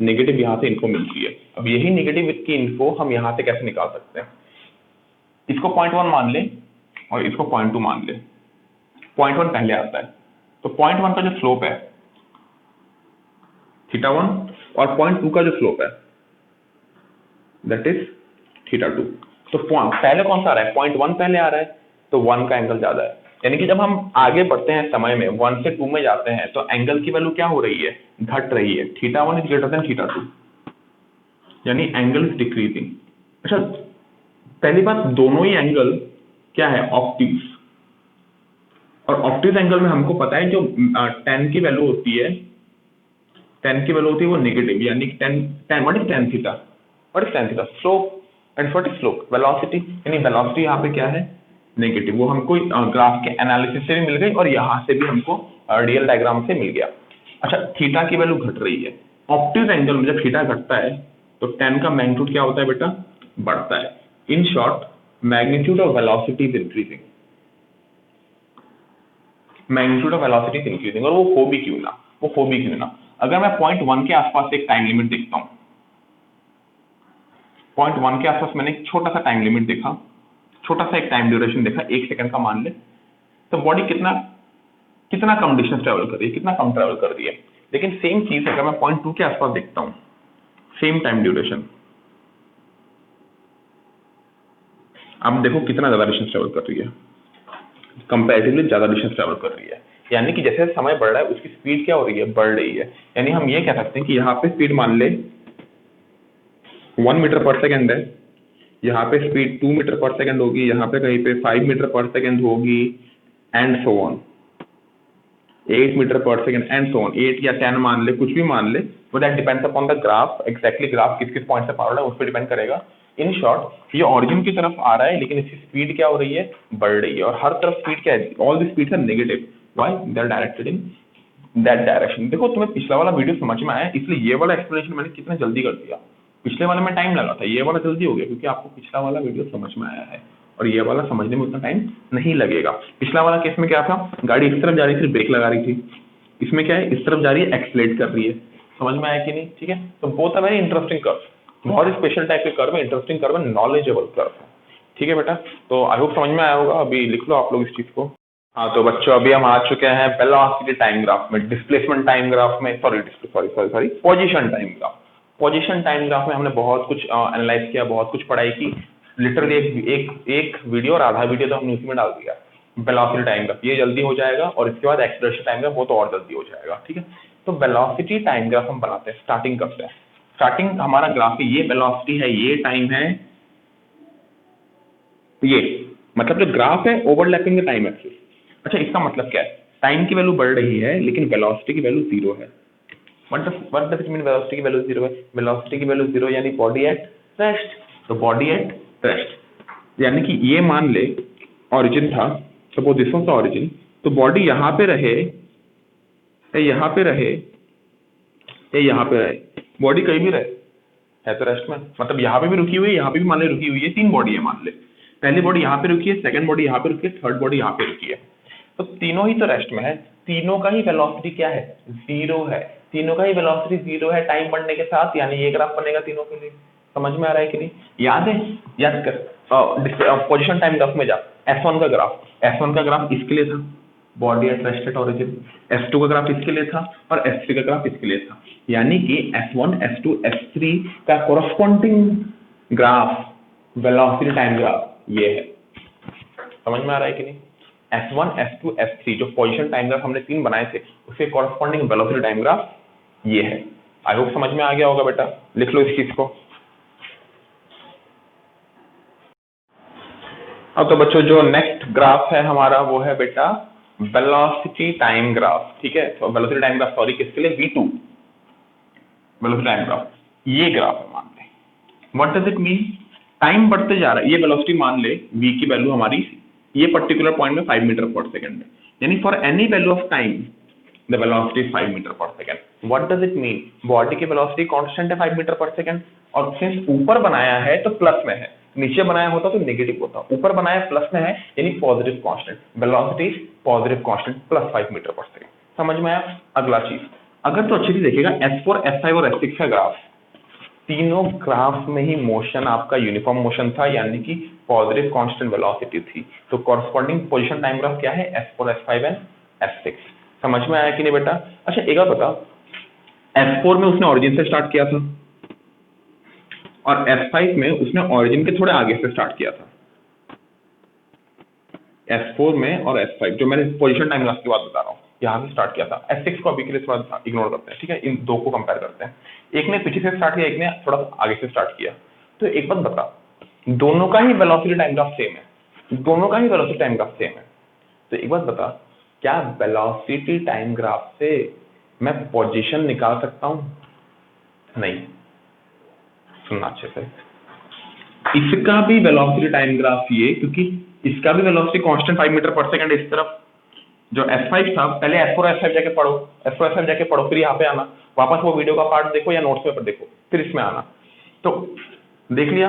S1: नेगेटिव। यहाँ से इन्फो मिलती है। अब यही नेगेटिव की इन्फो हम यहाँ से कैसे निकाल सकते हैं, इसको 0.1 मान ले और इसको 0.2 मान ले। 0.1 पहले आता है, तो 0.1 का जो स्लोप है θ1 और 0.2 का जो स्लोप है दैट इज θ2। तो पहले कौन सा आ रहा है, 0.1 पहले आ रहा है, तो 1 का एंगल ज्यादा है। यानी कि जब हम आगे बढ़ते हैं समय में 1 से 2 में जाते हैं तो एंगल की वैल्यू क्या हो रही है, घट रही है। θ1 इज ग्रेटर देन θ2, यानी एंगल इज डिक्रीजिंग। अच्छा, पहली बात, दोनों ही एंगल क्या है, ऑप्टिक्स। और ऑप्टिक्स एंगल में हमको पता है जो tan की वैल्यू होती है, tan की वैल्यू होती है वो नेगेटिव, यानी tan what is tan theta, what is tan theta, slope, and what is slope, velocity. यानी वेलोसिटी यहाँ पे क्या है, नेगेटिव। वो हमको ग्राफ के एनालिसिस से भी मिल गई और यहाँ से भी हमको रियल डायग्राम से मिल गया। अच्छा, थीटा की वैल्यू घट रही है। ऑप्टिक्स एंगल में जब थीटा घटता है तो tan का मैग्नीट्यूड क्या होता है बेटा, बढ़ता है। In short, magnitude of velocity is increasing, magnitude of velocity is increasing. और वो हो भी क्यों ना, अगर मैं 0.1 के आसपास एक टाइम लिमिट देखता हूँ, 0.1 के आसपास मैंने एक छोटा सा टाइम लिमिट देखा, छोटा सा एक टाइम ड्यूरेशन देखा, 1 सेकंड का मान ले, तो बॉडी कितना कम डिस्टेंस ट्रेवल कर रही है, कितना कम ट्रेवल कर रही है। लेकिन सेम चीज अगर मैं 0.2 के आसपास देखता हूँ, सेम टाइम ड्यूरेशन, अब देखो कितना ज्यादा डिस्टेंस ट्रेवल कर रही है, कंपैरेटिवली ज्यादा डिस्टेंस ट्रेवल कर रही है। यानी कि जैसे समय बढ़ रहा है उसकी स्पीड क्या हो रही है, बढ़ रही है। यानी हम ये कह सकते हैं कि यहाँ पे स्पीड मान ले 1 मीटर पर सेकेंड है, यहाँ पे स्पीड 2 मीटर पर सेकेंड होगी, यहाँ पे कहीं पे 5 मीटर पर सेकेंड होगी एंड सो ऑन, 8 मीटर पर सेकेंड एंड सो ऑन। 8 या 10 मान ले, कुछ भी मान ले, वो that depends upon the graph, exactly graph किस पॉइंट से पार हो रहा है उस पर डिपेंड करेगा। इन शॉर्ट, ये ओरिजिन की तरफ आ रहा है, लेकिन इसकी स्पीड क्या हो रही है, बढ़ रही है। और हर तरफ स्पीड क्या है, all the speeds are negative, why, they are directed in that direction. देखो तुम्हें पिछला वाला वीडियो समझ में आया, इसलिए ये वाला एक्सप्लेनेशन मैंने कितना जल्दी कर दिया। पिछले वाले में टाइम लगा था, ये वाला जल्दी हो गया क्योंकि आपको पिछला वाला वीडियो समझ में आया है और ये वाला समझने में उतना टाइम नहीं लगेगा। पिछला वाला केस में क्या था, गाड़ी इस तरफ जा रही थी, ब्रेक लगा रही थी, इसमें क्या है, इस तरफ जा रही है, एक्सलेट कर रही है। समझ में आया कि नहीं, ठीक है। तो both are very interesting curve, बहुत स्पेशल टाइप के कर्व है, इंटरेस्टिंग कर्व है, नॉलेजेबल कर्व है, ठीक है बेटा। तो आई होप समझ में आया होगा। अभी लिख लो आप लोग इस चीज को। हाँ तो बच्चों, अभी हम आ चुके हैं वेलोसिटी टाइम ग्राफ में, डिस्प्लेसमेंट टाइम ग्राफ में, sorry position time graph. Position time graph में हमने बहुत कुछ एनालाइज किया, बहुत कुछ पढ़ाई की। लिटरली एक वीडियो और आधा वीडियो तो हमने उसी में डाल दिया। वेलोसिटी टाइम ग्राफ ये जल्दी हो जाएगा और इसके बाद एक्सेलरेशन टाइम ग्राफ वो तो और जल्दी हो जाएगा, ठीक है। तो वेलोसिटी टाइम ग्राफ हम बनाते हैं, स्टार्टिंग करते हैं। स्टार्टिंग हमारा ग्राफ है, ये वेलोसिटी है, ये टाइम है, ये मतलब जो ग्राफ है ओवरलैपिंग द टाइम एक्सिस। अच्छा, इसका मतलब क्या है, टाइम की वैल्यू बढ़ रही है लेकिन वेलोसिटी की वैल्यू 0 है। What does it mean velocity की वैल्यू 0 है? वेलोसिटी की वैल्यू 0 यानी बॉडी एट रेस्ट। तो बॉडी एट रेस्ट यानी कि ये मान ले ऑरिजिन था, suppose this was the origin, तो बॉडी यहाँ पे रहे या यहाँ पे रहे या यहाँ पे रहे, बॉडी कहीं भी रहे है तो रेस्ट में, मतलब यहाँ पे भी रुकी हुई है, यहाँ पे भी मान ले रुकी हुई है, 3 बॉडी है मान ले, पहली बॉडी यहाँ पे रुकी है, सेकंड बॉडी यहाँ पे रुकी है, थर्ड बॉडी यहाँ पे रुकी है, तो तीनों ही तो रेस्ट में है, तीनों का ही वेलोसिटी क्या है? 0 है। तीनों का ही वेलोसिटी 0 है टाइम बढ़ने के साथ, यानी ये ग्राफ बनेगा तीनों के लिए। समझ में आ रहा है कि नहीं? याद है? याद कर, पोजीशन टाइम ग्राफ में जा, S1 का ग्राफ, S1 का ग्राफ इसके लिए था, body at rest at origin, S2 का ग्राफ इसके लिए था और S3 का ग्राफ इसके लिए था, यानी कि S1 S2 S3 का corresponding graph velocity time graph ये है। समझ में आ रहा है कि नहीं? S1 S2 S3 जो पोजीशन टाइम ग्राफ हमने 3 बनाए थे उसके कॉरस्पॉन्डिंग वेलोसिटी टाइम ग्राफ ये है। आई होप समझ में आ गया होगा बेटा, लिख लो इस चीज को। अब तो बच्चों जो नेक्स्ट ग्राफ है हमारा वो है बेटा वेलोसिटी टाइम ग्राफ, ठीक है? तो वेलोसिटी टाइम ग्राफ सॉरी किसके लिए? V2 वेलोसिटी टाइम ग्राफ, ये ग्राफ है मान ले। What does it mean? Time बढ़ते जा रहा है, ये वेलोसिटी मान ले v की वैल्यू हमारी ये पर्टिकुलर पॉइंट में 5 मीटर पर सेकंड है, यानी for any value of time the velocity is 5 metre per second. What does it mean? Body की वेलोसिटी कांस्टेंट है 5 मीटर पर सेकंड, और सिंस ऊपर बनाया है तो प्लस में है, नीचे बनाया होता तो नेगेटिव होता, ऊपर बनाया प्लस में है यानी positive constant, velocity is positive constant plus 5 metre per second. समझ में आया? अगला चीज अगर तो अच्छे से देखिएगा, S4 S5 और S6 का ग्राफ, तीनों ग्राफ में ही मोशन आपका यूनिफॉर्म मोशन था, यानी कि पॉजिटिव कांस्टेंट वेलोसिटी थी, तो कॉरस्पॉन्डिंग पोजीशन टाइम ग्राफ क्या है? S4 S5 and S6। समझ में आया कि नहीं बेटा? अच्छा एक बात बता, S4 में उसने ऑरिजिन से स्टार्ट किया था और S5 में उसने ऑरिजिन के थोड़े आगे से स्टार्ट किया था। S4 में और S5 जो मैंने पोजीशन टाइम ग्राफ की बात बता रहा हूँ, यहाँ से स्टार्ट किया था। S6 को अभी के लिए थोड़ा इग्नोर करते हैं, ठीक है? इन दो को कंपेयर करते हैं, एक ने पीछे से स्टार्ट किया, एक ने थोड़ा आगे से स्टार्ट किया। तो एक बात बता, दोनों का ही वेलोसिटी टाइम ग्राफ सेम है, दोनों का ही वेलोसिटी टाइम ग्राफ सेम है, तो एक बात बता, क्या वेलोसिटी टाइम ग्राफ से मैं पोजीशन निकाल सकता हूं? नहीं, सुनना अच्छे से, इसका भी वेलोसिटी टाइम ग्राफ ये, क्योंकि इसका भी velocity constant 5 metre per second इस तरफ, जो S5 था, पहले S4 S5 जाके पढ़ो, S4 S5 जाके पढ़ो, फिर यहाँ पे आना, वापस वो वीडियो का पार्ट देखो या नोट्स पेपर देखो, फिर इसमें आना। तो देख लिया,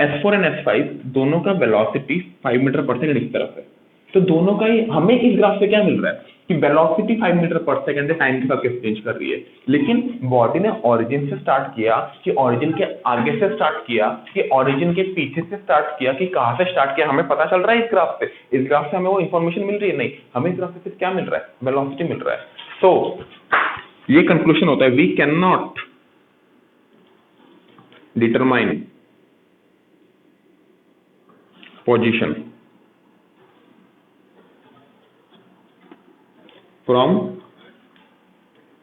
S1: S4 एंड S5 दोनों का वेलोसिटी 5 मीटर पर सेकंड इस तरफ है, तो दोनों का ही हमें इस ग्राफ से क्या मिल रहा है कि वेलोसिटी 5 मीटर पर सेकंड है, टाइम के साथ कैसे चेंज कर रही है, लेकिन बॉडी ने ओरिजिन से स्टार्ट किया कि ओरिजिन के आगे से स्टार्ट किया कि ओरिजिन के पीछे से स्टार्ट किया कि कहां से स्टार्ट किया, हमें पता चल रहा है इस ग्राफ से, इस ग्राफ से हमें वो इंफॉर्मेशन मिल रही है? नहीं, हमें इस ग्राफ से सिर्फ क्या मिल रहा है? वेलोसिटी मिल रहा है। तो ये कंक्लूजन होता है, we can not determine position from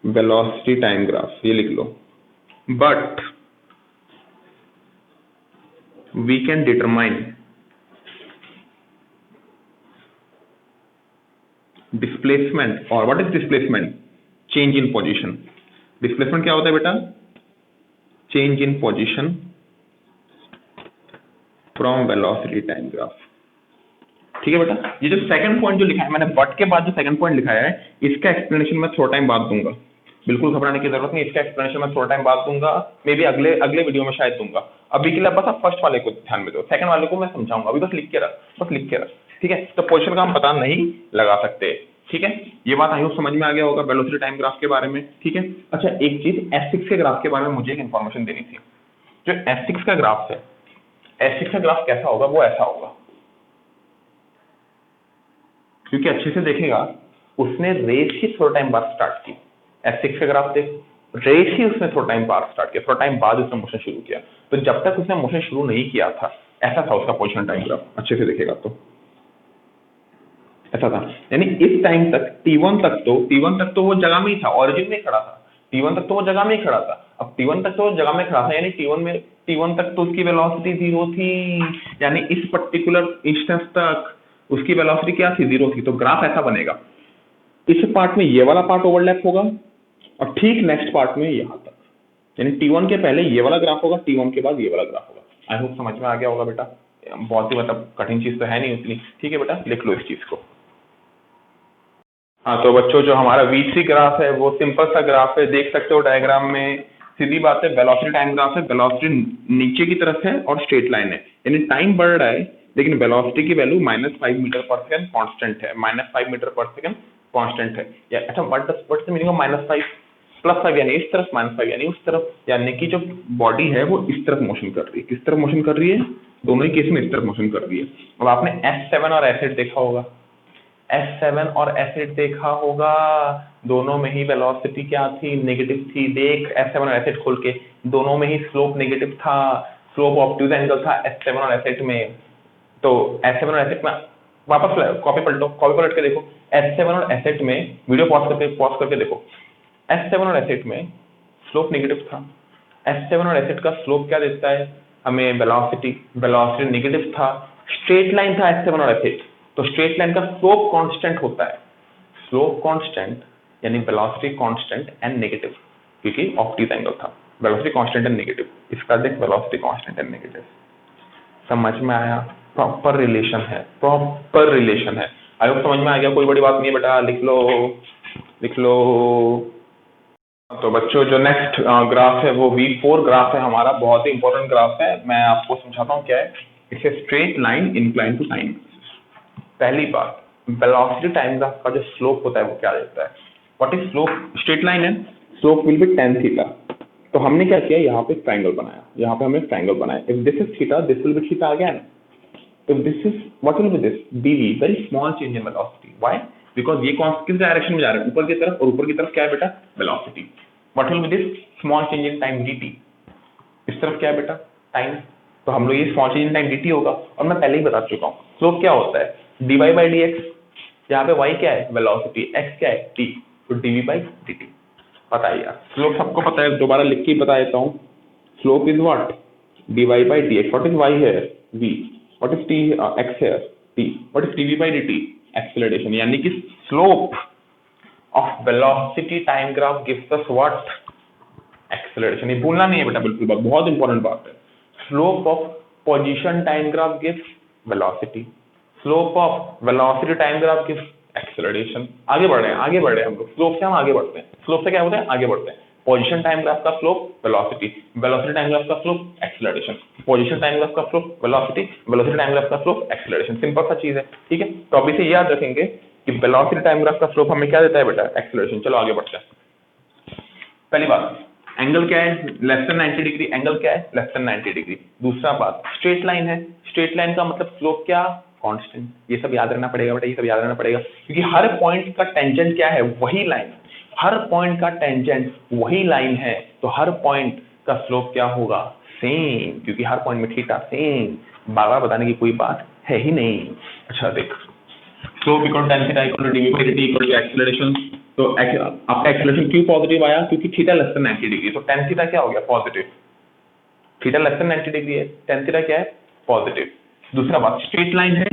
S1: velocity time graph, ये लिख लो, but we can determine displacement, और what is displacement? Change in position. Displacement क्या होता है बेटा? Change in position from velocity time graph. ठीक है बेटा, ये जो सेकंड पॉइंट जो लिखा है मैंने, बट के बाद जो सेकंड पॉइंट लिखाया है, इसका एक्सप्लेनेशन मैं थोड़ा टाइम बाद दूंगा, बिल्कुल घबराने की जरूरत नहीं, इसका एक्सप्लेनेशन मैं थोड़ा टाइम बाद दूंगा, मे बी अगले वीडियो में शायद दूंगा। अभी के लिए बस आप फर्स्ट वाले को ध्यान में दो, सेकंड वाले को मैं समझाऊंगा, अभी बस लिख के रख, बस लिख के रख, ठीक है? तो पोजीशन का हम पता नहीं लगा सकते, ठीक है? ये बात आई होप समझ में आ गया होगा वेलोसिटी टाइम ग्राफ के बारे में, ठीक है? अच्छा एक चीज, S6 के ग्राफ के बारे में मुझे एक इन्फॉर्मेशन देनी थी। जो S6 का ग्राफ है, S6 का ग्राफ कैसा होगा? वो ऐसा होगा, क्योंकि अच्छे से देखेगा उसने रेस ही थोड़ा टाइम बाद स्टार्ट की। S6 का ग्राफ देख, रेस ही उसने थोड़ा टाइम बाद स्टार्ट किया, थोड़ा टाइम बाद उसने मोशन शुरू किया, तो जब तक उसने मोशन शुरू नहीं किया था ऐसा था उसका पोजीशन टाइम ग्राफ, अच्छे से देखेगा तो ऐसा था, यानी इस टाइम तक T1 तक तो वो जगह में ही था, ऑरिजिन में खड़ा था, T1 तक तो वो जगह में ही खड़ा था, अब T1 तक तो वो जगह में खड़ा था, यानी T1 तक तो उसकी वेलोसिटी 0 थी, यानी इस पर्टिकुलर इंस्टेंस तक उसकी वेलोसिटी क्या थी? 0 थी। तो ग्राफ ऐसा बनेगा, इस पार्ट में ये वाला पार्ट ओवरलैप होगा और ठीक नेक्स्ट पार्ट में यहाँ तक, यानी T1 के पहले ये वाला ग्राफ होगा, T1 के बाद ये वाला ग्राफ होगा। आई होप समझ में आ गया होगा बेटा, बहुत ही मतलब कठिन चीज तो है नहीं उतनी। ठीक है बेटा, लिख लो इस चीज को। हाँ तो बच्चों, जो हमारा V3 ग्राफ है वो सिंपल सा ग्राफ है, देख सकते हो डायग्राम में, सीधी बात है, वेलोसिटी टाइम ग्राफ है। वेलोसिटी नीचे की तरफ है और स्ट्रेट लाइन है, यानी टाइम बढ़ रहा है लेकिन वेलोसिटी की value -5 metre per second constant है, -5 मीटर पर सेकंड कांस्टेंट है। या अच्छा, व्हाट्स द मीनिंग ऑफ -5? +5 यानी इस तरफ, -5 यानी उस तरफ, यानी कि जो बॉडी है वो इस तरफ मोशन कर रही है। किस तरफ मोशन कर रही है? दोनों ही केस में इस तरफ मोशन कर रही है। अब आपने S7 और S8 देखा होगा, S7 और S8 देखा होगा, दोनों में ही वेलोसिटी क्या थी? नेगेटिव थी। देख S7 और S8 खोल के, दोनों में ही स्लोप नेगेटिव था, स्लोप ऑब्ट्यूज एंगल था S7 और S8 में। तो S7 और S8 में वापस कॉपी पलट के देखो, S7 और S8 में, वीडियो पॉज करके देखो, S7 और S8 में स्लोप नेगेटिव था। S7 और S8 का स्लोप क्या देता है हमें? वेलोसिटी नेगेटिव था, स्ट्रेट लाइन था S7 और S8, तो स्ट्रेट लाइन का स्लोप कांस्टेंट होता है। स्लोप कांस्टेंट यानी वेलोसिटी कांस्टेंट एंड नेगेटिव, क्योंकि ऑब्ट्यूज एंगल था। वेलोसिटी कांस्टेंट एंड नेगेटिव, इसका देख वेलोसिटी कांस्टेंट एंड नेगेटिव। समझ में आया? प्रॉपर रिलेशन है, प्रॉपर रिलेशन है। आई होप समझ में आ गया, कोई बड़ी बात नहीं है बेटा, लिख लो। तो बच्चों, जो नेक्स्ट ग्राफ है वो V4 ग्राफ है हमारा, बहुत ही इंपॉर्टेंट ग्राफ है। मैं आपको समझाता हूँ क्या है। It's a straight line incline to time. पहली बात, वेलोसिटी टाइम ग्राफ का जो स्लोप होता है वो क्या देता है? What is slope? Straight line है, slope will be tan theta. तो हमने क्या किया, यहाँ पे ट्राइंगल बनाया, यहाँ पे हमने ट्राइंगल बनाया। If this is theta, this will be theta again. If this is, what will be this? dv, very small change in velocity. Why? Because ये किस डायरेक्शन में जा रहा है? ऊपर की तरफ, और ऊपर की तरफ क्या है बेटा? Velocity. What will be this? Small change in time dt. इस तरफ क्या है बेटा? टाइम। तो हम लोग ये small change in time dt होगा, और मैं पहले ही बता चुका हूँ स्लोप क्या होता है, dy by dx। यहाँ पे y क्या है? वेलोसिटी, x क्या है? t, तो dv by dt। पता है यार, स्लोप सबको पता है, दोबारा लिख के ही बता देता हूँ। Slope is what? dy by dx। What is y here? v। What is t, x here? t। What is dv by dt? Acceleration। यानी कि slope of velocity time graph gives us what? Acceleration। ये भूलना नहीं है बेटा, बिल्कुल बहुत important बात है। Slope of position time graph gives velocity। Slope of velocity time graph gives acceleration। आगे बढ़ रहे हैं हम लोग, स्लोप से हम आगे बढ़ते हैं। स्लोप से क्या होता है? आगे बढ़ते हैं। पोजीशन टाइम ग्राफ का slope velocity, velocity time graph का slope acceleration, position time graph का slope velocity, velocity time graph का स्लोप एक्सेलरेशन। सिंपल सा चीज है, ठीक है। तो अभी से याद रखेंगे कि वेलोसिटी टाइम ग्राफ का स्लोप हमें क्या देता है बेटा? एक्सेलरेशन। चलो आगे बढ़ते हैं। पहली बात, एंगल क्या है? Less than 90 degree. एंगल क्या है? Less than 90 degree. दूसरा बात, स्ट्रेट लाइन है, स्ट्रेट लाइन का मतलब स्लोप क्या? कांस्टेंट। ये सब याद रखना पड़ेगा बेटा, ये सब याद रखना पड़ेगा, क्योंकि हर पॉइंट का टेंजेंट क्या है? वही लाइन। हर पॉइंट का टेंजेंट वही लाइन है, तो हर पॉइंट का स्लोप क्या होगा? सेम, क्योंकि हर पॉइंट में थीटा सेम। बार बार बताने की कोई बात है ही नहीं। अच्छा देख, slope equal tan theta equal to dv by dt equal to acceleration. तो आपका एक्सेलरेशन क्यों पॉजिटिव आया? क्योंकि थीटा लेस देन 90 डिग्री, तो tan थीटा क्या हो गया? Positive. Theta less than 90 degree है, tan थीटा क्या है? पॉजिटिव। दूसरा बात, स्ट्रेट लाइन है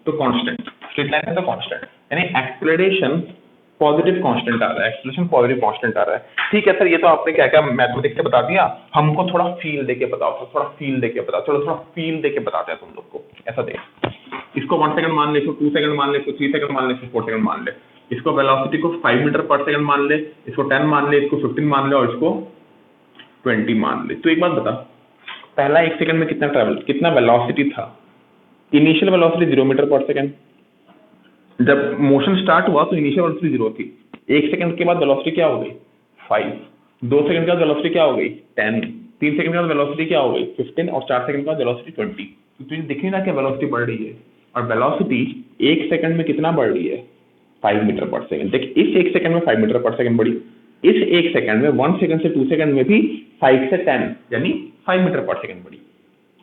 S1: तो कांस्टेंट, स्ट्रेट लाइन है तो कांस्टेंट, यानी एक्सेलरेशन पॉजिटिव कांस्टेंट आ रहा है, एक्सेलरेशन पॉजिटिव कांस्टेंट आ रहा है। ठीक है सर, ये तो आपने क्या क्या मैथमेटिक्स से बता दिया, हमको थोड़ा फील देके बताओ, थोड़ा फील देके बताओ। चलो थोड़ा फील देके बताते हैं तुम लोग को। ऐसा देख, इसको 1 सेकंड मान ले, इसको 2 सेकंड मान ले, इसको 3 सेकंड मान ले, इसको 4 सेकंड मान ले, इसको वेलोसिटी को 5 मीटर पर सेकंड मान ले, इसको 10 मान ले, इसको 15 मान ले, और इसको 20 मान ले। तो एक बात बता, पहला 1 सेकंड में कितना वेलोसिटी था? Initial velocity 0 metre per second. जब मोशन स्टार्ट हुआ तो इनिशियल वेलोसिटी 0 थी। 1 सेकंड के बाद वेलोसिटी क्या हो गई? 5। 2 सेकंड के बाद वेलोसिटी क्या हो गई? 10। 3 सेकंड के बाद वेलोसिटी क्या हो गई? 15। और 4 सेकंड के बाद वेलोसिटी 20। तो तुझे दिख नहीं रहा कि वेलोसिटी बढ़ रही है, और वेलोसिटी 1 सेकंड में कितना बढ़ रही है? 5 मीटर पर सेकंड। देख, इस 1 सेकंड में 5 मीटर पर सेकंड बढ़ी, इस 1 सेकंड में 1 सेकंड से 2 सेकंड में भी 5 से 10 यानी 5 मीटर पर सेकंड बढ़ी।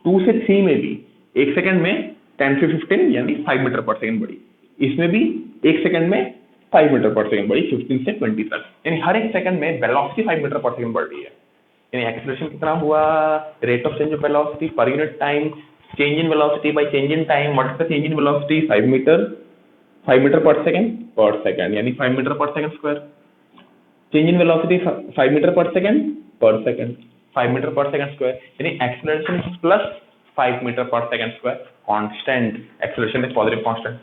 S1: 2 से 3 में भी 1 सेकंड में 10 से 15 यानी 5 मीटर पर सेकंड बढ़ी। इसमें भी 1 सेकंड में 5 मीटर पर सेकंड बढ़ी, 15 से 20 तक, यानी हर 1 सेकंड में वेलोसिटी 5 मीटर पर सेकंड बढ़ रही है। यानी एक्सेलरेशन कितना हुआ? Rate of change of velocity per unit time, change in velocity by change in time. What is the change in velocity? 5 metre per second, यानी 5 metre per second square. Change in velocity 5 metre per second 5 metre per second square, यानी acceleration plus 5 metre per second square constant, acceleration is positive constant.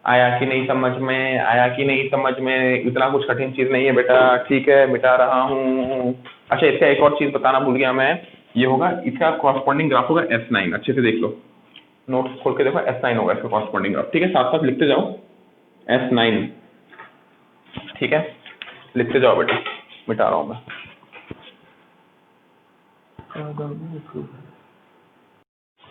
S1: आया कि नहीं समझ में, आया कि नहीं समझ में, इतना कुछ कठिन चीज नहीं है बेटा, ठीक है मिटा रहा हूँ। अच्छा इसका एक और चीज बताना भूल गया मैं, ये होगा इसका कॉरस्पॉन्डिंग ग्राफ होगा S9, अच्छे से देख लो, नोट्स खोल के देखो, S9 होगा इसका कॉरस्पॉन्डिंग ग्राफ, ठीक है, साथ साथ लिखते जाओ S9, ठीक है, लिखते जाओ बेटा, मिटा रहा हूँ मैं।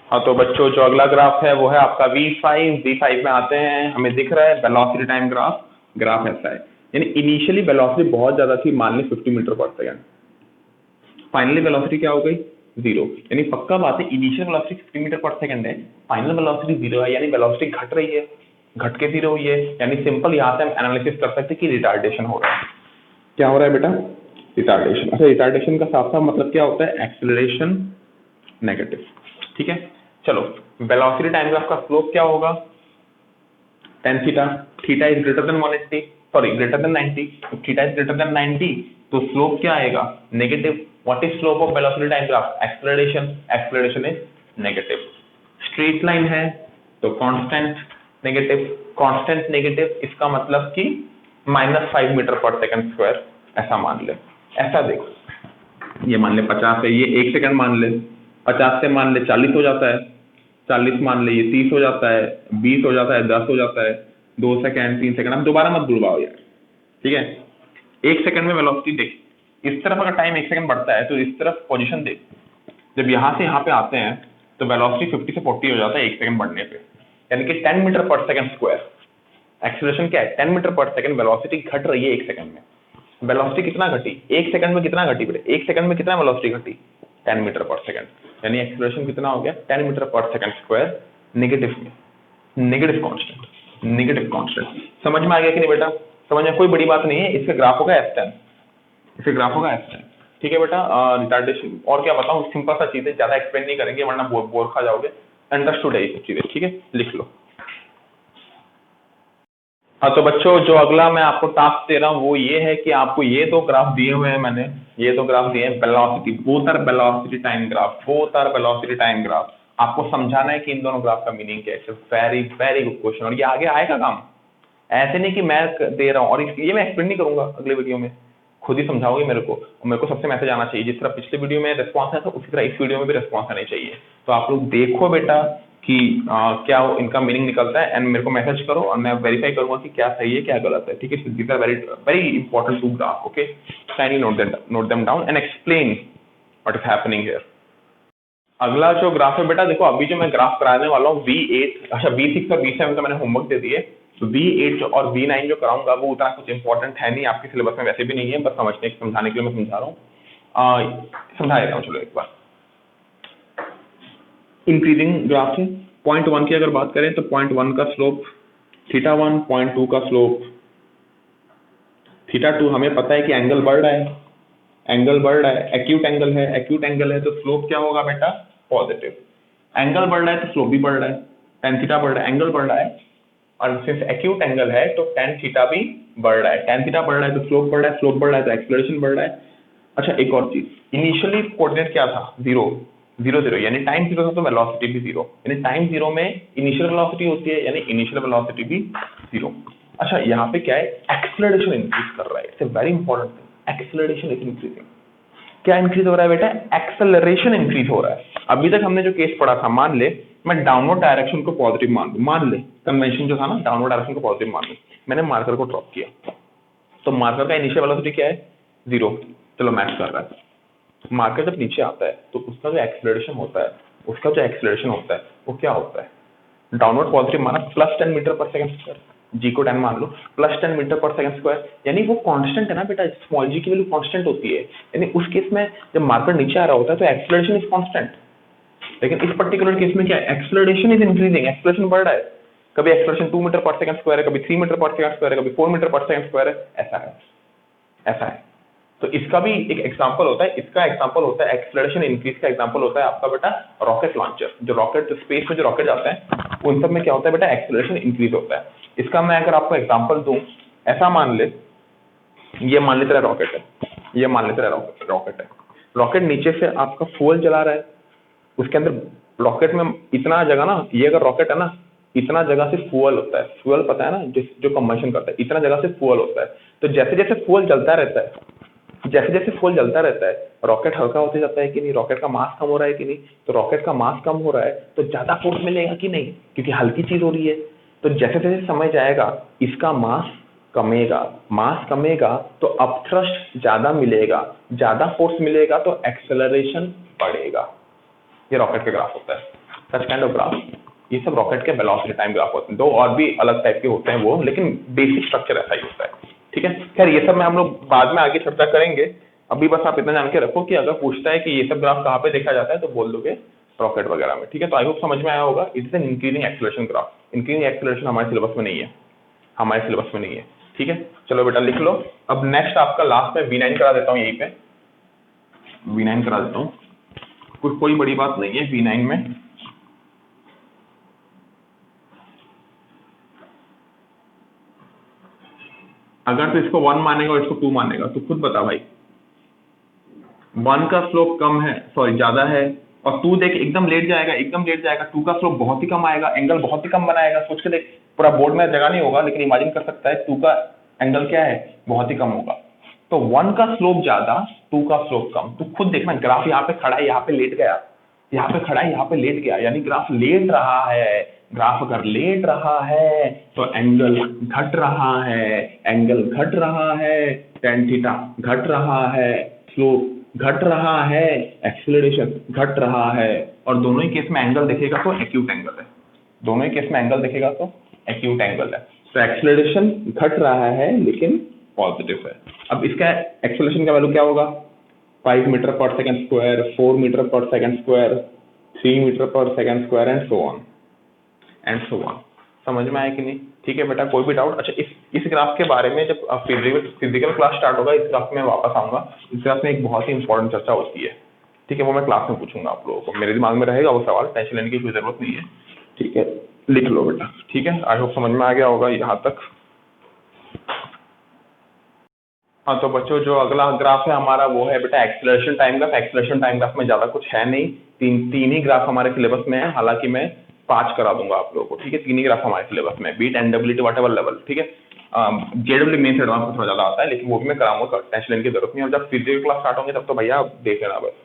S1: हाँ तो बच्चों जो अगला ग्राफ है वो है आपका V5 में आते हैं, हमें दिख रहा है वेलोसिटी टाइम ग्राफ ऐसा है, यानी इनिशियली वेलोसिटी बहुत ज्यादा थी, मान ली 50 metre per second, finally velocity क्या हो गई 0, यानी पक्का बात है initial velocity 50 metre per second है, फाइनल वेलोसिटी 0 है, यानी वेलोसिटी घट रही है, घट के 0 हुई है, यानी सिंपल यहाँ से हम एनालिसिस कर सकते हैं कि रिटार्डेशन हो रहा है। क्या हो रहा है बेटा, रिटार्डेशन। अच्छा रिटार्डेशन का साफ साफ मतलब क्या होता है, एक्सेलरेशन नेगेटिव, ठीक है। चलो वेलोसिटी टाइम ग्राफ का स्लोप क्या होगा, tan theta, theta is greater then 180, sorry greater than 90, तो थीटा इज ग्रेटर देन 90 तो स्लोप क्या आएगा negative. What is slope of velocity time graph, acceleration, acceleration is negative. Straight line है तो constant negative, constant negative इसका मतलब कि -5 metre per second square, ऐसा मान ले, ऐसा देखो, ये मान ले 50 है, ये 1 सेकंड मान ले, 50 से मान ले 40 हो जाता है, 40 मान ले ये 30 हो जाता है, 20 हो जाता है, 10 हो जाता है, 2 सेकंड 3 सेकंड, अब दोबारा मत बुलवाओ यार, ठीक है। 1 सेकंड में वेलोसिटी देख, इस तरफ अगर टाइम 1 सेकंड बढ़ता है तो इस तरफ पोजीशन देख, जब यहाँ से यहाँ पे आते हैं तो वेलोसिटी 50 से 40 हो जाता है 1 सेकंड बढ़ने पे, यानी कि 10 metre per second square. Acceleration क्या है 10 मीटर पर सेकंड, वेलोसिटी घट रही है 1 सेकंड में। वेलोसिटी कितना घटी 1 सेकंड में, कितना घटी बेटे 1 सेकंड में, कितना वेलोसिटी घटी 10 मीटर पर सेकंड, यानी एक्सेलरेशन कितना हो गया 10 metre per second square negative में, नेगेटिव कांस्टेंट, नेगेटिव कांस्टेंट। समझ में आ गया कि नहीं बेटा, समझ में कोई बड़ी बात नहीं है, इसका ग्राफ होगा S10, इसका ग्राफ होगा S10, ठीक है बेटा। रिटार्डेशन और क्या बताऊं, सिंपल सा चीज है, ज्यादा एक्सप्लेन नहीं करेंगे वरना बोर खा जाओगे, अंडरस्टूड है ये सब चीजें, ठीक है, लिख लो। हाँ तो बच्चों जो अगला मैं आपको टास्क दे रहा हूँ वो ये है कि आपको ये दो ग्राफ दिए हुए हैं, मैंने ये दो ग्राफ दिए हैं, velocity, both are velocity time graph, both are velocity time graph, आपको समझाना है कि इन दोनों ग्राफ का मीनिंग क्या है। वेरी वेरी गुड क्वेश्चन, और ये आगे आएगा काम, ऐसे नहीं कि मैं दे रहा हूँ और ये मैं एक्सप्लेन नहीं करूंगा, अगले वीडियो में खुद ही समझाओगे मेरे को, और मेरे को सबसे मैसेज आना चाहिए, जिस तरह पिछले वीडियो में रेस्पॉन्स है तो उसी तरह इस वीडियो में भी रेस्पॉन्स आने चाहिए। तो आप लोग देखो बेटा कि क्या इनका मीनिंग निकलता है, एंड मेरे को मैसेज करो और मैं वेरीफाई करूंगा कि क्या सही है क्या गलत है, ठीक है। These are very very important two graph, okay, kindly note them down and explain what is happening here. अगला जो ग्राफ है बेटा, देखो अभी जो मैं ग्राफ कराने वाला हूँ V8, अच्छा V6 और V7 तो मैंने होमवर्क दे दिए, तो V8 और V9 जो कराऊंगा वो उतना कुछ इंपॉर्टेंट है नहीं, आपके सिलेबस में वैसे भी नहीं है, बस समझाने के लिए मैं समझा रहा हूँ, समझा देता हूँ चलो एक बार। इंक्रीजिंग ग्राफ है, पॉइंट 1 की अगर बात करें तो पॉइंट 1 का स्लोप θ1, पॉइंट 2 का स्लोप θ2, हमें पता है कि एंगल बढ़ रहा है, एंगल बढ़ रहा है, एक्यूट एंगल है तो स्लोप क्या होगा बेटा पॉजिटिव, एंगल बढ़ रहा है तो स्लोप भी बढ़ रहा है, tan थीटा बढ़ रहा है, एंगल बढ़ रहा है, और सिंस एक्यूट एंगल है तो tan थीटा भी बढ़ रहा है, tan थीटा बढ़ रहा है तो स्लोप बढ़ रहा है, स्लोप बढ़ रहा है तो एक्सेलरेशन बढ़ रहा है। अच्छा एक और चीज, इनिशियली कोऑर्डिनेट क्या था 0 0 0, यानी टाइम 0 था तो वेलोसिटी भी 0, यानी टाइम 0 में इनिशियल वेलोसिटी होती है, यानी इनिशियल वेलोसिटी भी 0। अच्छा यहाँ पे क्या है, एक्सेलरेशन इंक्रीज कर रहा है, it's a very important thing, acceleration is increasing. क्या इंक्रीज हो रहा है बेटा, एक्सेलरेशन इंक्रीज हो रहा है। अभी तक हमने जो केस पढ़ा था, मान ले मैं डाउनवर्ड डायरेक्शन को पॉजिटिव मान ले कन्वेंशन जो था ना, डाउनवर्ड डायरेक्शन को पॉजिटिव मान ले, मैंने मार्कर को ड्रॉप किया तो मार्कर का इनिशियल वेलोसिटी क्या है 0, चलो मैच कर रहा है। मार्कर जब नीचे आता है तो उसका जो एक्सेलरेशन होता है वो क्या होता है, डाउनवर्ड पॉजिटिव माना +10 मीटर पर सेकंड स्क्वायर, जी को 10 मान लो, +10 मीटर पर सेकंड स्क्वायर, यानी वो कांस्टेंट है ना बेटा, स्मॉल जी की वैल्यू कांस्टेंट होती है, यानी उस केस में जब मार्कर नीचे आ रहा होता है तो एक्सेलरेशन इज कांस्टेंट। लेकिन इस पर्टिकुलर केस में क्या है, एक्सेलरेशन इज इंक्रीजिंग, एक्सेलरेशन बढ़ रहा है, कभी acceleration 2 metre per second square है, कभी 3 मीटर पर सेकंड स्क्वायर है, कभी 4 मीटर पर सेकंड स्क्वायर है, ऐसा है। तो इसका भी एक एग्जांपल होता है, इसका एग्जांपल होता है एक्सेलरेशन इंक्रीज का एग्जांपल होता है आपका बेटा रॉकेट लॉन्चर, जो रॉकेट स्पेस में जो रॉकेट जाते हैं उन सब में क्या होता है बेटा, एक्सेलरेशन इंक्रीज होता है। इसका मैं अगर आपको एग्जांपल दूं, ऐसा मान ले ये मान लेते हैं रॉकेट है, ये मान लेते हैं रॉकेट है। रॉकेट नीचे से आपका फ्यूल चला रहा है, उसके अंदर रॉकेट में इतना जगह ना, ये अगर रॉकेट है ना, इतना जगह से फ्यूल होता है, फ्यूल पता है ना, जो कंबशन करता है, इतना जगह से फ्यूल होता है। तो जैसे जैसे फ्यूल जलता रहता है, जैसे जैसे फ्यूल जलता रहता है, रॉकेट हल्का होते जाता है कि नहीं, रॉकेट का मास कम हो रहा है कि नहीं। तो रॉकेट का मास कम हो रहा है तो ज्यादा फोर्स मिलेगा कि नहीं, क्योंकि हल्की चीज हो रही है। तो जैसे जैसे समय जाएगा इसका मास कमेगा, मास कमेगा तो अपथ्रस्ट ज्यादा मिलेगा, ज्यादा फोर्स मिलेगा तो एक्सेलरेशन बढ़ेगा। ये रॉकेट के ग्राफ होता है, सच काइंड ऑफ ग्राफ। ये सब रॉकेट के वेलोसिटी टाइम ग्राफ होते हैं। दो और भी अलग टाइप के होते हैं वो, लेकिन बेसिक स्ट्रक्चर ऐसा ही होता है। ठीक है, खैर ये सब मैं हम लोग बाद में आगे चर्चा करेंगे। अभी बस आप इतना जान के रखो कि अगर पूछता है कि ये सब ग्राफ कहाँ पे देखा जाता है तो बोल दोगे रॉकेट वगैरह में। ठीक है, तो आई होप समझ में आया होगा। It is an increasing acceleration graph. Increasing acceleration हमारे सिलेबस में नहीं है, हमारे सिलेबस में नहीं है। ठीक है, चलो बेटा लिख लो। अब नेक्स्ट आपका लास्ट में V9 करा देता हूँ, यहीं पे V9 करा देता हूँ, कोई बड़ी बात नहीं है V9 में। अगर तो इसको 1 मानेगा और इसको 2 मानेगा तो खुद बता भाई, 1 का स्लोप कम है, सॉरी ज्यादा है, और 2 देख एकदम लेट जाएगा, एकदम लेट जाएगा। 2 का स्लोप बहुत ही कम आएगा, एंगल बहुत ही कम बनाएगा। सोच के देख, पूरा बोर्ड में जगह नहीं होगा लेकिन इमेजिन कर सकता है 2 का एंगल क्या है, बहुत ही कम होगा। तो 1 का स्लोप ज्यादा, 2 का स्लोप कम। तो खुद देखना, ग्राफ यहाँ पे खड़ा है, यहाँ पे लेट गया, यहाँ पे खड़ा है, यहाँ पे लेट गया, यानी ग्राफ लेट रहा है। ग्राफ अगर लेट रहा है तो एंगल घट रहा है, एंगल घट रहा है, tan थीटा घट रहा है, स्लोप घट रहा है, एक्सीलरेशन घट रहा है। और दोनों ही केस में एंगल देखेगा तो एक्यूट एंगल है, दोनों ही केस में एंगल देखेगा तो एक्यूट एंगल है। तो एक्सीलरेशन घट रहा है लेकिन पॉजिटिव है। अब इसका एक्सीलरेशन का वैल्यू क्या होगा, 5 metre per second square, 4 metre per second square, 3 metre per second square and so on and so on. समझ में आया कि नहीं? ठीक है बेटा, कोई भी डाउट? अच्छा, इस ग्राफ के बारे में जब फिजिकल क्लास स्टार्ट होगा, इस ग्राफ में वापस आऊंगा। इस ग्राफ में एक बहुत ही इंपॉर्टेंट चर्चा होती है। ठीक है, वो मैं क्लास में पूछूंगा आप लोगों को, मेरे दिमाग में रहेगा वो सवाल, टेंशन लेने की कोई जरूरत नहीं है। ठीक है, लिख लो बेटा। ठीक है, आई होप समझ में आ गया होगा यहाँ तक। हाँ तो बच्चों, जो अगला ग्राफ है हमारा वो है बेटा acceleration time graph. Acceleration time graph में ज्यादा कुछ है नहीं, तीन ही ग्राफ हमारे सिलेबस में है। हालांकि मैं 5 करा दूंगा आप लोगों को। ठीक है, 3 ही ग्राफ हमारे सिलेबस में, बीट एनडब्ल्यूटी वट एवर लेवल। ठीक है, जेडब्ल्यू मेन से एडवांस को थोड़ा ज्यादा आता है, लेकिन वो भी मैं कराऊंगा, टेंशन लेने की जरूरत नहीं है। और जब फिजिकल क्लास स्टार्ट होंगे तब तो भैया आप देख लेना, बस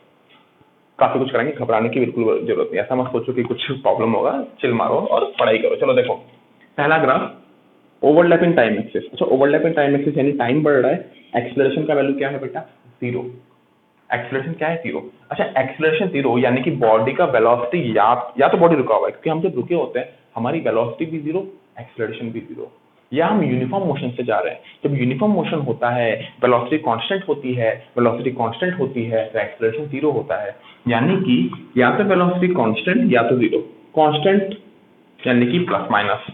S1: काफी कुछ करेंगे, घबराने की बिल्कुल जरूरत नहीं। ऐसा मत सोचो कि कुछ प्रॉब्लम होगा, चिल मारो और पढ़ाई करो। चलो देखो, पहला ग्राफ ओवरलैपिंग टाइम एक्सिस। अच्छा, ओवरलैपिंग टाइम एक्सिस यानी टाइम बढ़ रहा है, एक्सेलरेशन का वैल्यू क्या है बेटा, 0। एक्सेलरेशन क्या है, 0। अच्छा, एक्सेलरेशन 0 यानी कि बॉडी का वेलोसिटी या तो बॉडी रुका हुआ है, क्योंकि हम जब रुके होते हैं हमारी वेलोसिटी भी 0, एक्सेलरेशन भी 0, या हम यूनिफॉर्म मोशन से जा रहे हैं। जब यूनिफॉर्म मोशन होता है, वेलोसिटी कांस्टेंट होती है, वेलोसिटी कांस्टेंट होती है तो एक्सेलरेशन 0 होता है। यानी कि या तो वेलोसिटी कांस्टेंट या तो 0। कांस्टेंट यानी कि plus minus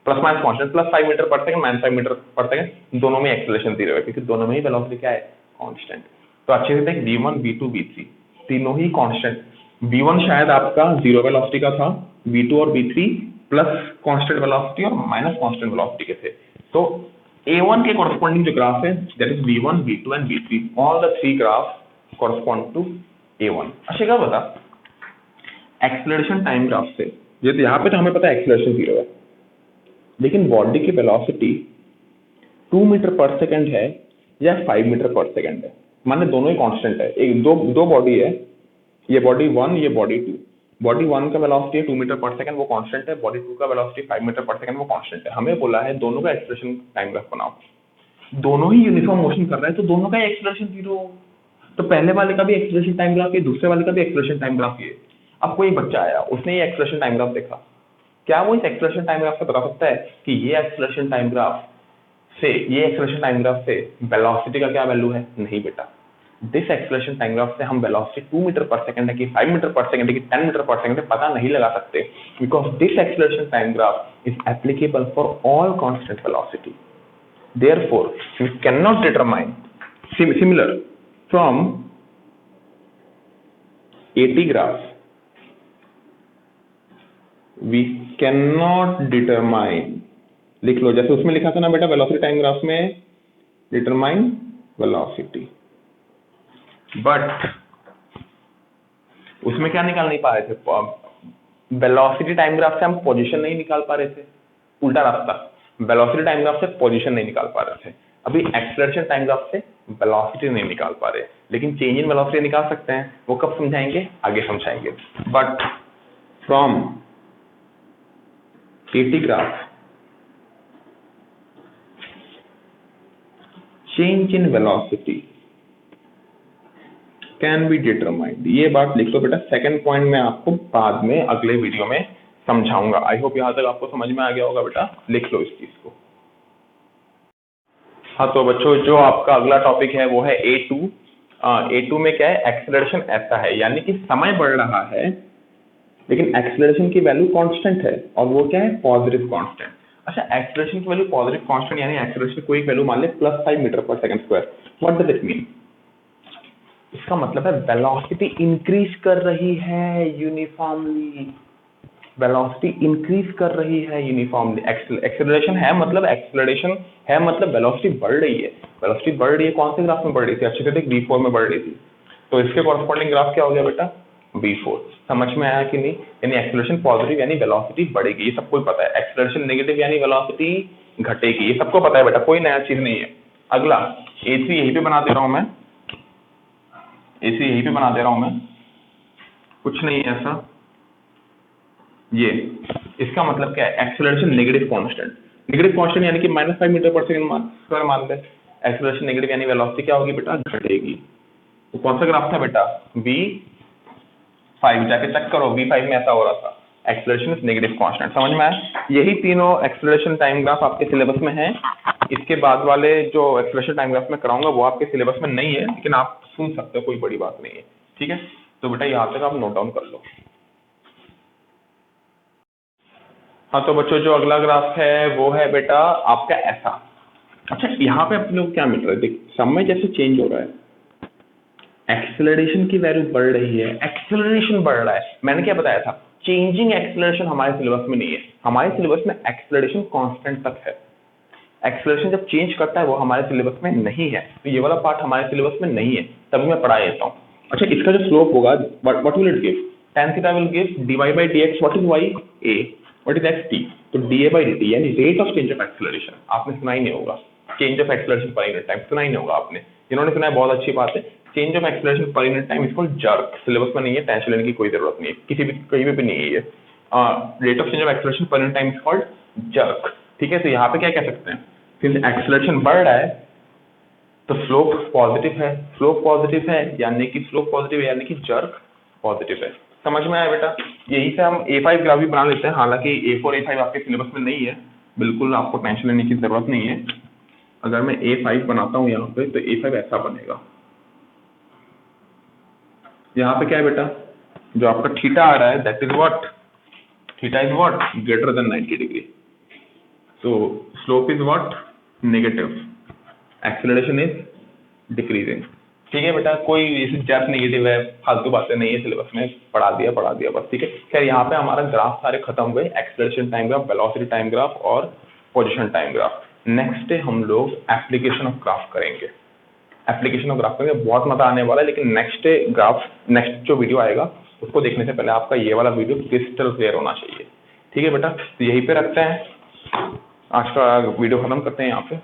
S1: constant, plus 5 metre per second minus 5 metre per second, दोनों में एक्सेलरेशन 0 है, क्योंकि दोनों में ही वेलोसिटी क्या है, कांस्टेंट। तो अच्छे से देख, v1 v2 v3 तीनों ही कांस्टेंट। v1 शायद आपका 0 वेलोसिटी का था, v2 और v3 प्लस कांस्टेंट वेलोसिटी और माइनस कांस्टेंट वेलोसिटी के थे। तो a1 के कॉरेस्पॉन्डिंग जो ग्राफ है that is v1 v2 and v3, all the 3 graph correspond to a1। अच्छा क्या बता, एक्सेलरेशन टाइम ग्राफ से, जैसे यहाँ पे तो हमें पता है एक्सेलरेशन 0 है, लेकिन बॉडी की वेलोसिटी 2 मीटर पर सेकंड है या 5 मीटर पर सेकंड है। माने दोनों ही कांस्टेंट है, एक दो बॉडी है, ये बॉडी 1, ये बॉडी 2। बॉडी 1 का वेलोसिटी है 2 मीटर पर सेकंड, वो कांस्टेंट है। बॉडी 2 का वेलोसिटी 5 मीटर पर सेकंड, वो कांस्टेंट है। हमें बोला है दोनों का एक्सेलरेशन टाइम ग्राफ बनाओ, दोनों ही यूनिफॉर्म मोशन कर रहा है तो दोनों का एक्सेलरेशन 0। तो पहले वाले का भी एक्सेलरेशन टाइम ग्राफ ये, दूसरे वाले का भी एक्सेलरेशन टाइम ग्राफ ये। अब कोई बच्चा आया, उसने ये एक्सेलरेशन टाइम ग्राफ देखा, क्या वो इस एक्सेलरेशन टाइम ग्राफ से बता सकता है कि ये एक्सेलरेशन टाइम ग्राफ से वेलोसिटी का क्या वैल्यू है? नहीं बेटा, दिस एक्सेलरेशन टाइम ग्राफ से हम वेलोसिटी 2 मीटर पर सेकंड है कि 5 मीटर पर सेकंड है कि 10 मीटर पर सेकंड है पता नहीं लगा सकते, because this acceleration time graph is applicable for all constant velocity. therefore we cannot determine similar from AT graph, we cannot determine, लिख लो जैसे उसमें लिखा था ना बेटा वेलोसिटी टाइम ग्राफ में डिटरमाइन वेलोसिटी, बट उसमें क्या निकाल नहीं पा रहे थे, वेलोसिटी टाइम ग्राफ से हम पोजीशन नहीं निकाल पा रहे थे, उल्टा रास्ता, वेलोसिटी टाइम ग्राफ से पोजीशन नहीं निकाल पा रहे थे। अभी एक्सेलरेशन टाइम ग्राफ से वेलोसिटी नहीं निकाल पा रहे, लेकिन चेंज इन वेलोसिटी निकाल सकते हैं। वो कब समझाएंगे, आगे समझाएंगे। But from T graph change in velocity can be determined. ये बात लिख लो बेटा, सेकंड पॉइंट मैं आपको बाद में अगले वीडियो में समझाऊंगा। आई होप यहाँ तक आपको समझ में आ गया होगा बेटा, लिख लो इस चीज को। हाँ तो बच्चों, जो आपका अगला टॉपिक है वो है A2। A2 में क्या है, एक्सेलरेशन ऐसा है, यानी कि समय बढ़ रहा है लेकिन एक्सेलरेशन की वैल्यू कांस्टेंट है, और वो क्या है, पॉजिटिव कांस्टेंट। अच्छा, एक्सेलरेशन की वैल्यू पॉजिटिव कांस्टेंट यानी एक्सेलरेशन की कोई वैल्यू मान ले +5 metre per second square. What does it mean? इसका मतलब है वेलोसिटी इंक्रीज कर रही है यूनिफॉर्मली, वेलोसिटी इंक्रीज कर रही है यूनिफॉर्मली। एक्सेलरेशन है मतलब एक्सेलरेशन है मतलब वेलोसिटी बढ़ रही है। वेलोसिटी बढ़ रही है, कौन से ग्राफ में बढ़ रही थी, अच्छे से देख, V4 में बढ़ रही थी। तो इसके कॉरस्पॉन्डिंग ग्राफ क्या हो गया बेटा, V4। समझ में आया कि नहीं? यानी एक्सेलरेशन पॉजिटिव यानी वेलोसिटी बढ़ेगी, ये सबको पता है। एक्सेलरेशन नेगेटिव यानी वेलोसिटी घटेगी, ये सबको पता है बेटा, कोई नया चीज नहीं है। अगला A3 यहीं पे बना दे रहा हूं मैं, AC यहीं पे बना दे रहा हूं मैं, कुछ नहीं है ऐसा। ये इसका मतलब क्या है, acceleration negative constant. Negative constant यानी कि -5 मीटर पर सेकंड स्क्वायर मान ले। एक्सेलरेशन नेगेटिव यानी वेलोसिटी क्या होगी बेटा, घटेगी। तो कौन सा ग्राफ था बेटा, V5, जाके चेक करो, V5 में ऐसा हो रहा था, एक्सेलरेशन इज नेगेटिव कांस्टेंट। समझ में आया? यही तीनों एक्सेलरेशन टाइम ग्राफ आपके सिलेबस में है। इसके बाद वाले जो एक्सेलरेशन टाइम ग्राफ में कराऊंगा वो आपके सिलेबस में नहीं है, लेकिन आप सुन सकते हो, कोई बड़ी बात नहीं है। ठीक है, तो बेटा यहाँ तक आप नोट डाउन कर लो। हाँ तो बच्चों, जो अगला ग्राफ है वो है बेटा आपका ऐसा। अच्छा, यहाँ पे अपने को क्या मिल रहा है, देख, समय जैसे चेंज हो रहा है, एक्सेलरेशन की वैल्यू बढ़ रही है, एक्सेलरेशन बढ़ रहा है। मैंने क्या बताया था, चेंजिंग एक्सेलरेशन हमारे सिलेबस में नहीं है। हमारे सिलेबस में एक्सेलरेशन कांस्टेंट तक है। एक्सेलरेशन जब चेंज करता है वो हमारे सिलेबस में नहीं है, तो ये वाला पार्ट हमारे सिलेबस में नहीं है, तभी मैं पढ़ा देता हूँ। अच्छा, इसका जो स्लोप होगा, what will it give, tan theta will give dy/dx, what is y, a, what is x, t। तो dA/dt यानी rate of change of acceleration, आपने सुना ही नहीं होगा, चेंज ऑफ एक्सेलरेशन पर यूनिट टाइम, सुना ही नहीं होगा आपने। जिन्होंने सुना है बहुत अच्छी बात है। चेंज ऑफ एक्सेलरेशन पर unit time is called jerk, syllabus में नहीं है, टेंशन लेने की कोई जरूरत नहीं है, किसी भी कहीं भी नहीं है ये। Rate of change of acceleration पर unit time is called jerk. ठीक है, तो यहाँ पे क्या कह सकते हैं, सिंस एक्सेलरेशन बढ़ रहा है तो स्लोप पॉजिटिव है, स्लोप पॉजिटिव है यानी कि स्लोप पॉजिटिव है यानी कि जर्क पॉजिटिव है। समझ में आया बेटा? यही से हम A5 ग्राफ भी बना लेते हैं, हालांकि A4 A5 आपके सिलेबस में नहीं है, बिल्कुल आपको टेंशन लेने की जरूरत नहीं है। अगर मैं A5 बनाता हूँ यहाँ पे, तो A5 ऐसा बनेगा। यहाँ पे क्या है बेटा, जो आपका थीटा आ रहा है, that is what, theta is what, greater than 90 degree. तो slope is what, negative, acceleration is decreasing. ठीक है बेटा, कोई इसे जर्क नेगेटिव है, फालतू बातें नहीं है, सिलेबस में पढ़ा दिया बस। ठीक है, खैर यहाँ पे हमारा ग्राफ सारे खत्म हुए, acceleration time graph, velocity time graph और position time graph. Next day हम लोग एप्लीकेशन ऑफ ग्राफ करेंगे, एप्लीकेशन ऑफ ग्राफ करेंगे, बहुत मजा आने वाला है। लेकिन नेक्स्ट डे ग्राफ, नेक्स्ट जो वीडियो आएगा उसको देखने से पहले आपका ये वाला वीडियो क्रिस्टल क्लियर होना चाहिए। ठीक है बेटा, तो यहीं पे रखते हैं, आज का वीडियो खत्म करते हैं यहाँ पे।